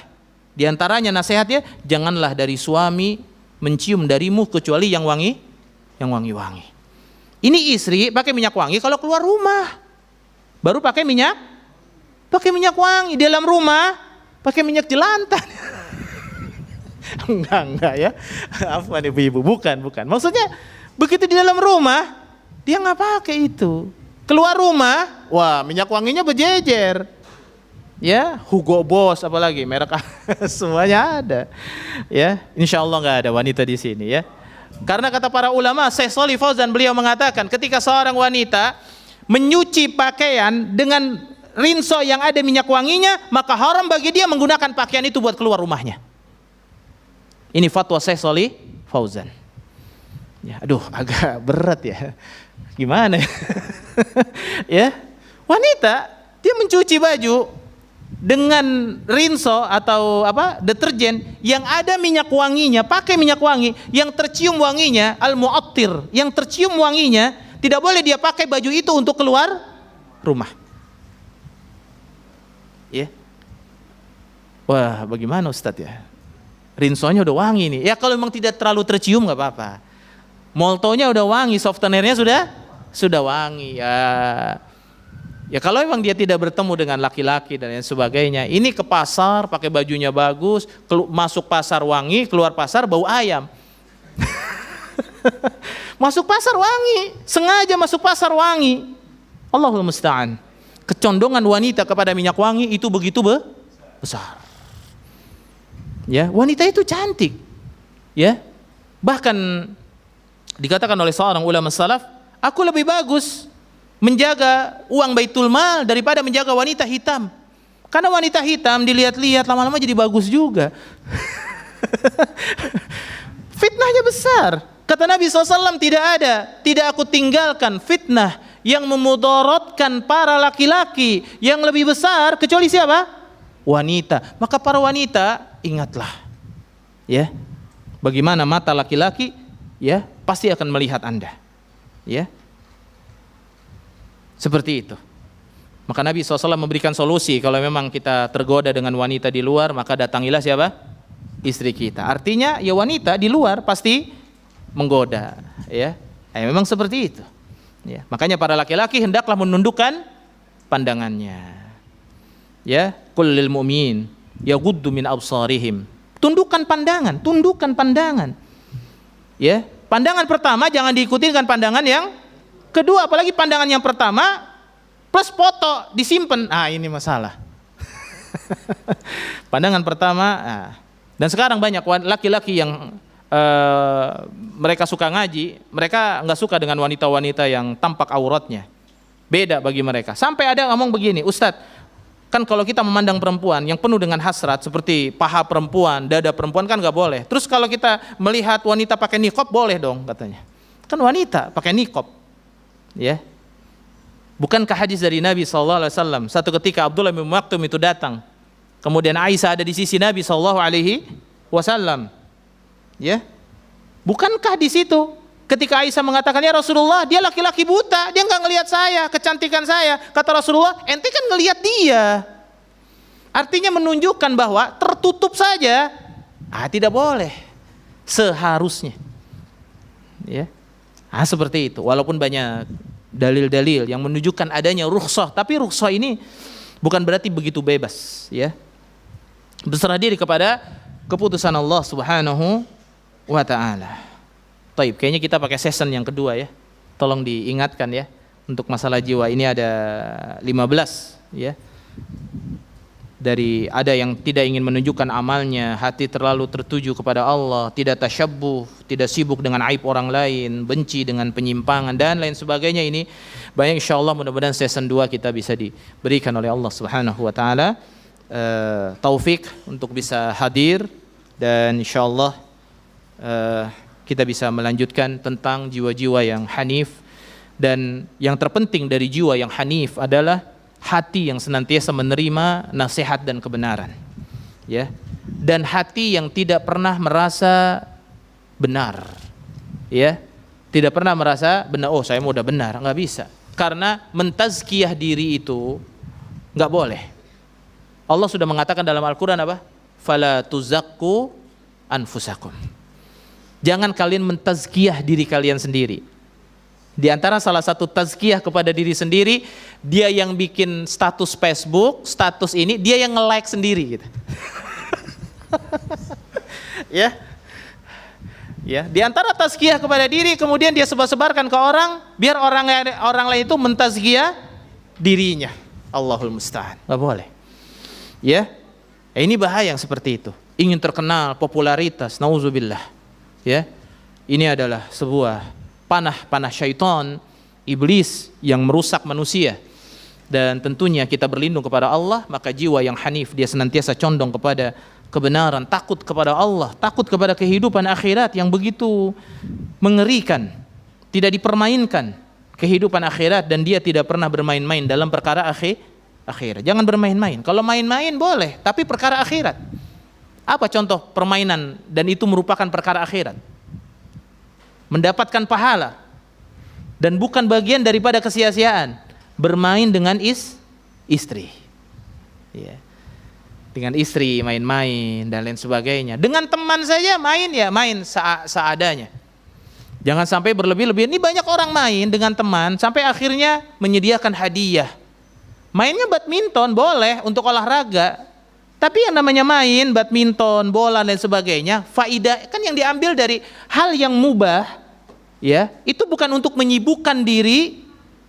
di antaranya nasihatnya, janganlah dari suami mencium darimu kecuali yang wangi-wangi. Ini istri pakai minyak wangi kalau keluar rumah, baru pakai minyak wangi. Di dalam rumah pakai minyak jelantah. Enggak ya. Apa nih ibu-ibu? Bukan. Maksudnya begitu di dalam rumah dia nggak pakai itu. Keluar rumah, wah minyak wanginya berjejer. Ya, Hugo Boss apalagi merek semuanya ada. Ya, insya Allah nggak ada wanita di sini ya. Karena kata para ulama, Syekh Shalih Fauzan beliau mengatakan ketika seorang wanita menyuci pakaian dengan rinso yang ada minyak wanginya, maka haram bagi dia menggunakan pakaian itu buat keluar rumahnya. Ini fatwa Syekh Shalih Fauzan. Ya, aduh agak berat ya. Gimana ya? Ya, wanita dia mencuci baju dengan rinso atau deterjen yang ada minyak wanginya, pakai minyak wangi yang tercium wanginya, al-mu'attir, yang tercium wanginya, tidak boleh dia pakai baju itu untuk keluar rumah. Ya. Wah, bagaimana Ustadz ya? Rinsonya udah wangi nih. Ya kalau memang tidak terlalu tercium nggak apa-apa. Moltonya udah wangi, softenernya sudah wangi. Ya kalau memang dia tidak bertemu dengan laki-laki dan lain sebagainya, ini ke pasar pakai bajunya bagus, masuk pasar wangi, keluar pasar bau ayam. Masuk pasar wangi, sengaja masuk pasar wangi. Allahul musta'an. Kecondongan wanita kepada minyak wangi itu begitu besar. Ya, wanita itu cantik. Ya. Bahkan dikatakan oleh seorang ulama salaf, aku lebih bagus menjaga uang Baitul Mal daripada menjaga wanita hitam. Karena wanita hitam dilihat-lihat lama-lama jadi bagus juga. Fitnahnya besar. Kata Nabi SAW, tidak aku tinggalkan fitnah yang memudaratkan para laki-laki yang lebih besar kecuali siapa? Wanita. Maka para wanita, ingatlah, ya, bagaimana mata laki-laki, ya, pasti akan melihat Anda, ya, seperti itu. Maka Nabi SAW memberikan solusi kalau memang kita tergoda dengan wanita di luar, maka datangilah siapa? Istri kita. Artinya ya wanita di luar pasti menggoda, ya. Memang seperti itu. Ya, makanya para laki-laki hendaklah menundukkan pandangannya. Ya, qul lil mu'min yaghuddu min absarihim. Tundukkan pandangan. Ya, pandangan pertama jangan diikuti dengan pandangan yang kedua, apalagi pandangan yang pertama plus foto disimpan. Ini masalah. Pandangan pertama, dan sekarang banyak laki-laki yang mereka suka ngaji, mereka nggak suka dengan wanita-wanita yang tampak auratnya. Beda bagi mereka. Sampai ada ngomong begini, Ustadz, kan kalau kita memandang perempuan yang penuh dengan hasrat seperti paha perempuan, dada perempuan kan nggak boleh. Terus kalau kita melihat wanita pakai niqab boleh dong katanya. Kan wanita pakai niqab, ya. Bukankah hadis dari Nabi SAW? Satu ketika Abdullah bin Maktum itu datang, kemudian Aisyah ada di sisi Nabi SAW. Ya, bukankah di situ ketika Aisyah mengatakan, ya Rasulullah, dia laki-laki buta, dia nggak ngelihat saya, kecantikan saya. Kata Rasulullah, ente kan ngelihat dia. Artinya menunjukkan bahwa tertutup saja, tidak boleh. Seharusnya, ya, seperti itu. Walaupun banyak dalil-dalil yang menunjukkan adanya rukhsah, tapi rukhsah ini bukan berarti begitu bebas, ya. Berserah diri kepada keputusan Allah Subhanahu wa ta'ala. Taib, kayaknya kita pakai season yang kedua ya. Tolong diingatkan ya, untuk masalah jiwa ini ada 15 ya. Dari ada yang tidak ingin menunjukkan amalnya, hati terlalu tertuju kepada Allah, tidak tasyabbuh, tidak sibuk dengan aib orang lain, benci dengan penyimpangan dan lain sebagainya. Ini banyak, insyaallah mudah-mudahan season 2 kita bisa diberikan oleh Allah Subhanahu wa taala taufik untuk bisa hadir, dan insyaallah kita bisa melanjutkan tentang jiwa-jiwa yang hanif. Dan yang terpenting dari jiwa yang hanif adalah hati yang senantiasa menerima nasihat dan kebenaran, ya, dan hati yang tidak pernah merasa benar, ya, tidak pernah merasa benar. Oh, saya mau udah benar, nggak bisa, karena mentazkiyah diri itu nggak boleh, Allah sudah mengatakan dalam Al-Quran apa? Fala tuzakku anfusakum. Jangan kalian mentazkiyah diri kalian sendiri. Di antara salah satu tazkiyah kepada diri sendiri, dia yang bikin status Facebook, status ini, dia yang nge-like sendiri gitu. Ya. Ya, di antara tazkiyah kepada diri, kemudian dia sebar-sebarkan ke orang, biar orang lain itu mentazkiyah dirinya. Allahul musta'an. Enggak boleh. Ya. Ini bahaya yang seperti itu. Ingin terkenal, popularitas, nauzubillah. Ya. Ini adalah sebuah panah syaitan, iblis yang merusak manusia. Dan tentunya kita berlindung kepada Allah, maka jiwa yang hanif dia senantiasa condong kepada kebenaran, takut kepada Allah, takut kepada kehidupan akhirat yang begitu mengerikan, tidak dipermainkan kehidupan akhirat, dan dia tidak pernah bermain-main dalam perkara akhirat. Jangan bermain-main. Kalau main-main boleh, tapi perkara akhirat. Apa contoh permainan dan itu merupakan perkara akhirat? Mendapatkan pahala dan bukan bagian daripada kesia-siaan. Bermain dengan istri. Ya. Dengan istri main-main dan lain sebagainya. Dengan teman saja main seadanya. Jangan sampai berlebih-lebih. Ini banyak orang main dengan teman sampai akhirnya menyediakan hadiah. Mainnya badminton boleh untuk olahraga. Tapi yang namanya main badminton, bola dan sebagainya, faidah kan yang diambil dari hal yang mubah, ya, itu bukan untuk menyibukkan diri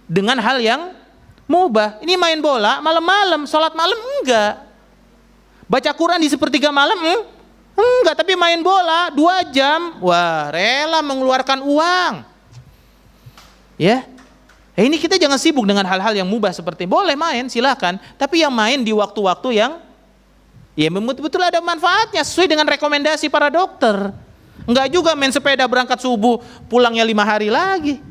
dengan hal yang mubah. Ini main bola malam-malam, sholat malam enggak. Baca Quran di sepertiga malam enggak, tapi main bola 2 jam, wah rela mengeluarkan uang. Ya. Ini kita jangan sibuk dengan hal-hal yang mubah seperti boleh main silakan, tapi yang main di waktu-waktu yang ya betul-betul ada manfaatnya sesuai dengan rekomendasi para dokter. Enggak juga main sepeda berangkat subuh pulangnya 5 hari lagi.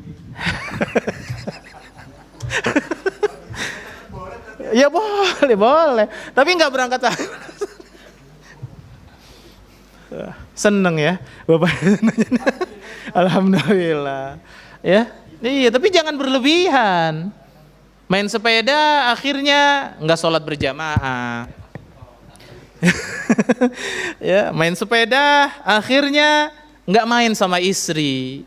Ya boleh. Tapi enggak berangkat lagi. Seneng ya Bapak. Alhamdulillah. Ya. Iya, tapi jangan berlebihan. Main sepeda akhirnya enggak sholat berjamaah. Ya, main sepeda akhirnya nggak main sama istri.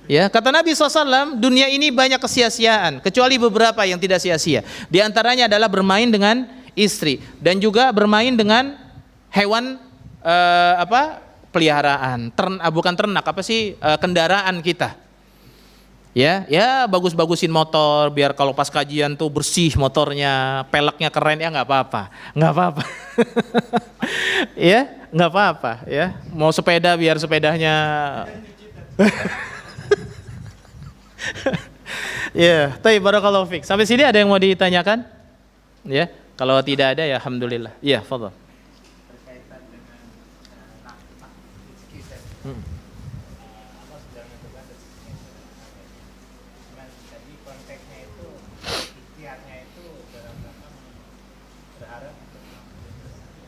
Ya, kata Nabi SAW, dunia ini banyak kesia-siaan, kecuali beberapa yang tidak sia-sia. Di antaranya adalah bermain dengan istri dan juga bermain dengan hewan peliharaan, bukan ternak, kendaraan kita. Ya, bagus-bagusin motor biar kalau pas kajian tuh bersih motornya, peleknya keren, ya nggak apa-apa. Ya, nggak apa-apa. Ya, mau sepeda biar sepedanya. Ya, tapi barakallahu fiik. Sampai sini ada yang mau ditanyakan? Ya, kalau tidak ada ya alhamdulillah. Iya, fadhal.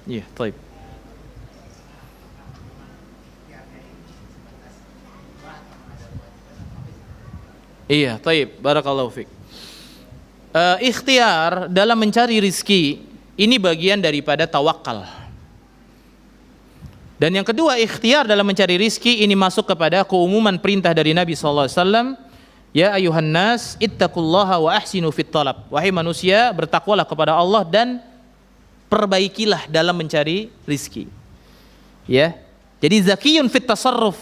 Iya, baik. Iya, baik. Barakallahu fiik. Ikhtiar dalam mencari rizki ini bagian daripada tawakal. Dan yang kedua, ikhtiar dalam mencari rizki ini masuk kepada keumuman perintah dari Nabi SAW. Ya ayuhan nas, ittaqullaha wa ahsinu fit talab. Wahai manusia, bertakwalah kepada Allah dan perbaikilah dalam mencari rizki. Ya, jadi zakiyun fit tasarruf.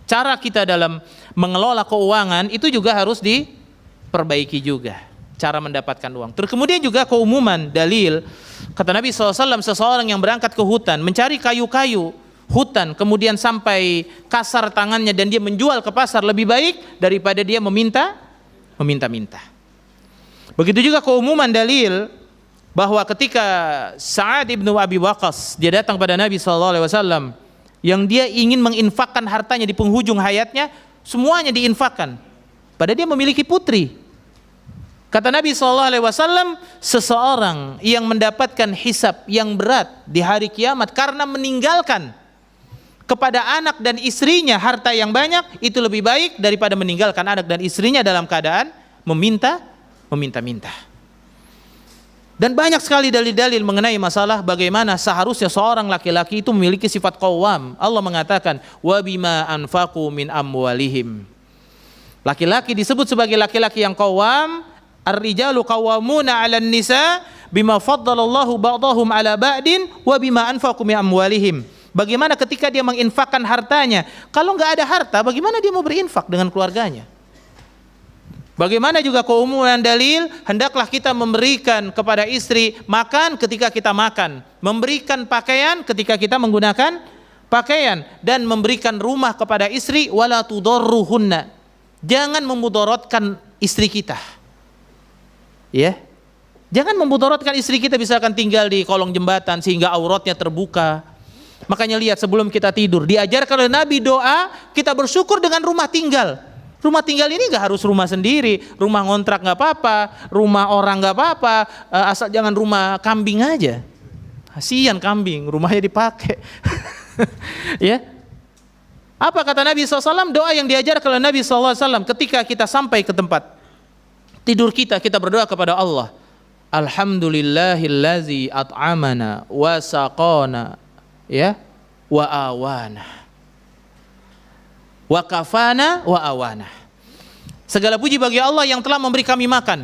Cara kita dalam mengelola keuangan itu juga harus diperbaiki juga. Cara mendapatkan uang. Terus kemudian juga keumuman dalil. Kata Nabi SAW, seseorang yang berangkat ke hutan mencari kayu-kayu hutan, kemudian sampai kasar tangannya dan dia menjual ke pasar, lebih baik daripada dia meminta. Begitu juga keumuman dalil bahwa ketika Sa'ad ibnu Abi Waqqas dia datang pada Nabi SAW yang dia ingin menginfakkan hartanya di penghujung hayatnya, semuanya diinfakkan. Padahal dia memiliki putri. Kata Nabi SAW, seseorang yang mendapatkan hisab yang berat di hari kiamat karena meninggalkan kepada anak dan istrinya harta yang banyak, itu lebih baik daripada meninggalkan anak dan istrinya dalam keadaan meminta-minta. Dan banyak sekali dalil-dalil mengenai masalah bagaimana seharusnya seorang laki-laki itu memiliki sifat qawwam. Allah mengatakan, wa bima anfaqu min amwalihim. Laki-laki disebut sebagai laki-laki yang qawwam. Ar-rijalu qawwamuna 'alan nisa bima faddalallahu ba'dahum 'ala ba'din wa bima anfaqu min amwalihim. Bagaimana ketika dia menginfakkan hartanya? Kalau enggak ada harta, bagaimana dia mau berinfak dengan keluarganya? Bagaimana juga keumuman dalil, hendaklah kita memberikan kepada istri makan ketika kita makan, memberikan pakaian ketika kita menggunakan pakaian, dan memberikan rumah kepada istri, wala tudarruhunna. Jangan memudaratkan istri kita. Ya. Jangan memudaratkan istri kita, misalkan tinggal di kolong jembatan sehingga auratnya terbuka. Makanya lihat sebelum kita tidur, diajarkan oleh Nabi doa, kita bersyukur dengan rumah tinggal. Rumah tinggal ini gak harus rumah sendiri, rumah ngontrak gak apa-apa, rumah orang gak apa-apa, asal jangan rumah kambing aja. Kasihan kambing, rumahnya dipakai. Ya. Apa kata Nabi SAW? Doa yang diajarkan oleh Nabi SAW ketika kita sampai ke tempat tidur kita, kita berdoa kepada Allah. Alhamdulillahillazi at'amana wa saqana, ya, wa awana, wa kafana wa awana. Segala puji bagi Allah yang telah memberi kami makan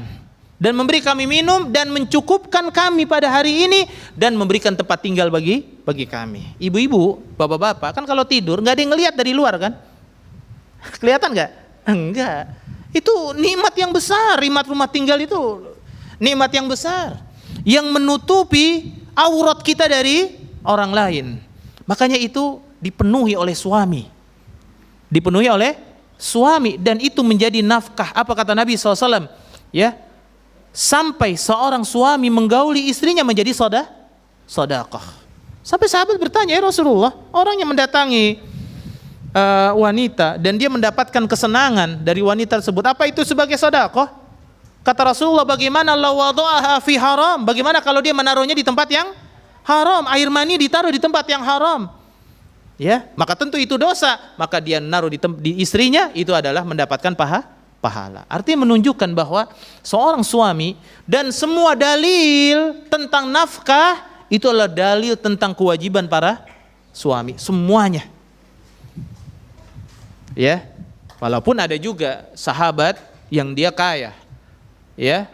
dan memberi kami minum dan mencukupkan kami pada hari ini dan memberikan tempat tinggal bagi kami. Ibu-ibu, bapak-bapak, kan kalau tidur nggak ada yang ngelihat dari luar kan? Kelihatan nggak? Enggak. Itu nikmat yang besar, nikmat rumah tinggal itu nikmat yang besar yang menutupi aurat kita dari orang lain. Makanya itu dipenuhi oleh suami. Dipenuhi oleh suami, dan itu menjadi nafkah. Apa kata Nabi SAW? Ya, sampai seorang suami menggauli istrinya menjadi sedekah. Sampai sahabat bertanya, ya Rasulullah, orang yang mendatangi wanita dan dia mendapatkan kesenangan dari wanita tersebut, apa itu sebagai sedekah? Kata Rasulullah, bagaimana law wada'aha fi haram? Bagaimana kalau dia menaruhnya di tempat yang haram? Air mani ditaruh di tempat yang haram. Ya, maka tentu itu dosa. Maka dia naruh di istrinya, itu adalah mendapatkan pahala. Artinya menunjukkan bahwa seorang suami dan semua dalil tentang nafkah itu adalah dalil tentang kewajiban para suami, semuanya. Ya, walaupun ada juga sahabat yang dia kaya, ya,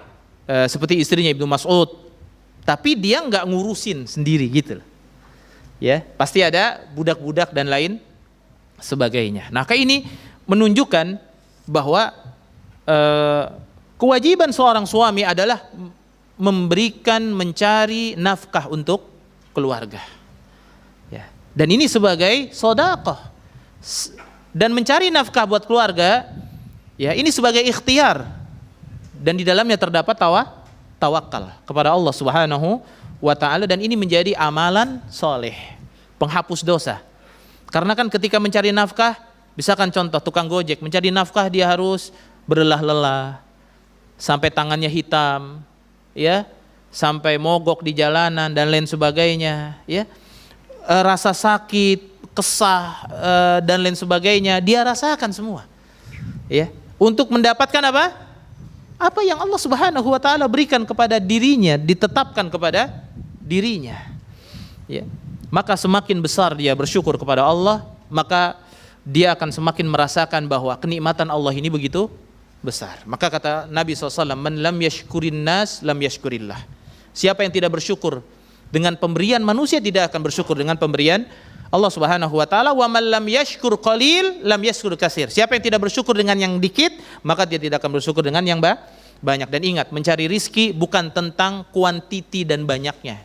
seperti istrinya Ibnu Mas'ud, tapi dia nggak ngurusin sendiri gitu. Ya, pasti ada budak-budak dan lain sebagainya. Nah, kayak ini menunjukkan bahwa kewajiban seorang suami adalah mencari nafkah untuk keluarga. Ya. Dan ini sebagai sedekah. Dan mencari nafkah buat keluarga, ya, ini sebagai ikhtiar. Dan di dalamnya terdapat tawakal kepada Allah Subhanahu wa ta'ala, dan ini menjadi amalan soleh, penghapus dosa. Karena kan ketika mencari nafkah, misalkan contoh tukang gojek, mencari nafkah dia harus berlelah-lelah sampai tangannya hitam, ya, sampai mogok di jalanan dan lain sebagainya, ya, rasa sakit, kesah, dan lain sebagainya dia rasakan semua, ya, untuk mendapatkan apa yang Allah Subhanahu wa ta'ala berikan kepada dirinya, ditetapkan kepada dirinya, ya. Maka semakin besar dia bersyukur kepada Allah, maka dia akan semakin merasakan bahwa kenikmatan Allah ini begitu besar. Maka kata Nabi SAW, man lam yashkurin nas lam yashkurillah. Siapa yang tidak bersyukur dengan pemberian manusia, tidak akan bersyukur dengan pemberian Allah Subhanahu wa ta'ala. Wa man lam yashkur qalil lam yashkur katsir. Siapa yang tidak bersyukur dengan yang dikit, maka dia tidak akan bersyukur dengan yang banyak. Dan ingat, mencari rizki bukan tentang kuantiti dan banyaknya,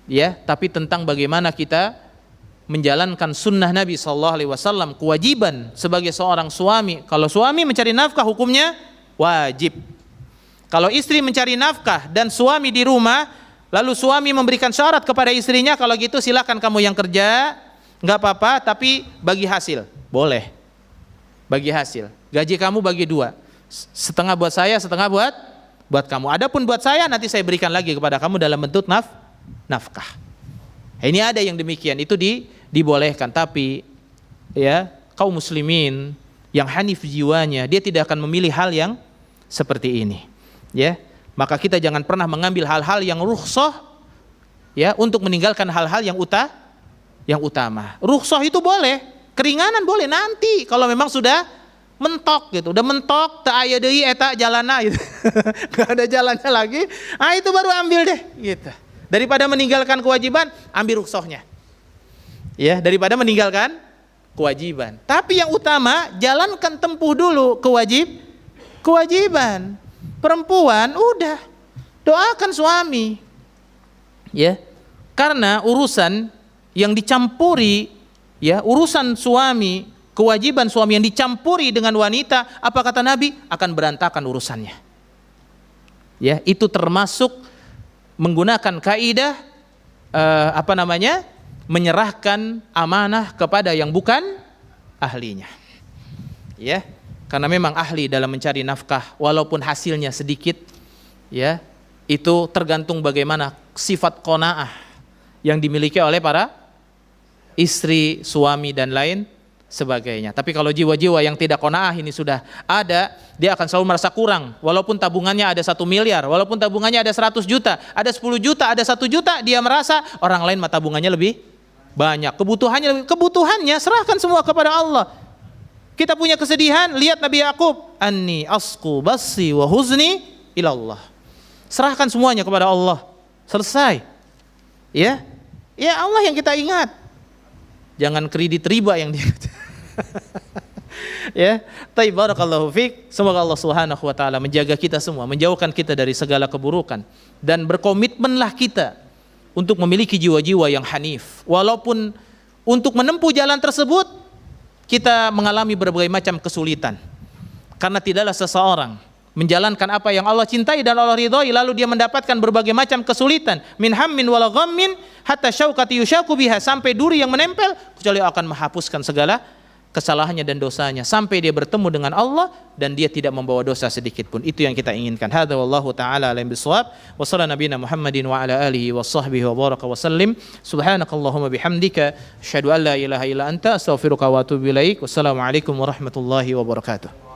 ya, tapi tentang bagaimana kita menjalankan sunnah Nabi SAW. Kewajiban sebagai seorang suami, kalau suami mencari nafkah hukumnya wajib. Kalau istri mencari nafkah dan suami di rumah, lalu suami memberikan syarat kepada istrinya, kalau gitu silakan kamu yang kerja, nggak apa-apa, tapi bagi hasil, boleh. Bagi hasil, gaji kamu bagi dua, setengah buat saya, setengah buat kamu. Adapun buat saya nanti saya berikan lagi kepada kamu dalam bentuk nafkah. Ini ada yang demikian, itu dibolehkan. Tapi ya, kaum muslimin yang hanif jiwanya, dia tidak akan memilih hal yang seperti ini, ya. Maka kita jangan pernah mengambil hal-hal yang rukhsah ya untuk meninggalkan hal-hal yang utama. Rukhsah itu boleh, keringanan boleh nanti kalau memang sudah mentok gitu. Udah mentok teu aya deui eta jalanna gitu. Enggak ada jalannya lagi. Itu baru ambil deh gitu. Daripada meninggalkan kewajiban, ambil rukhsahnya. Ya, daripada meninggalkan kewajiban. Tapi yang utama, jalankan tempuh dulu kewajiban. Perempuan udah doakan suami. Ya. Karena urusan yang dicampuri ya, urusan suami, kewajiban suami yang dicampuri dengan wanita, apa kata Nabi? Akan berantakan urusannya. Ya, itu termasuk menggunakan kaidah menyerahkan amanah kepada yang bukan ahlinya. Ya, karena memang ahli dalam mencari nafkah walaupun hasilnya sedikit, ya, itu tergantung bagaimana sifat qanaah yang dimiliki oleh para istri, suami dan lain sebagainya. Tapi kalau jiwa-jiwa yang tidak qanaah ini sudah ada, dia akan selalu merasa kurang. Walaupun tabungannya ada 1 miliar, walaupun tabungannya ada 100 juta, ada 10 juta, ada 1 juta, dia merasa orang lain mah tabungannya lebih banyak, kebutuhannya serahkan semua kepada Allah. Kita punya kesedihan, lihat Nabi Yakub, anni asqu bassi wa huzni ilallah. Serahkan semuanya kepada Allah. Selesai. Ya. Ya Allah yang kita ingat. Jangan kredit riba yang diingat. Ya. Taib barakallahu fiik. Semoga Allah Subhanahu wa taala menjaga kita semua, menjauhkan kita dari segala keburukan, dan berkomitmenlah kita untuk memiliki jiwa-jiwa yang hanif. Walaupun untuk menempuh jalan tersebut kita mengalami berbagai macam kesulitan. Karena tidaklah seseorang menjalankan apa yang Allah cintai dan Allah ridhai lalu dia mendapatkan berbagai macam kesulitan, min hammin wala ghammin hatta syaukati yushaku biha, sampai duri yang menempel, kecuali akan menghapuskan segala kesalahannya dan dosanya sampai dia bertemu dengan Allah dan dia tidak membawa dosa sedikit pun. Itu yang kita inginkan. Hadza wallahu taala alim bisawab. Wa sallallahu nabiyana Muhammadin wa ala alihi wa sahbihi wa baraka wa sallim. Subhanakallahumma bihamdika asyhadu an la ilaha illa anta astaghfiruka wa atubu ilaik. Wassalamu alaikum warahmatullahi wabarakatuh.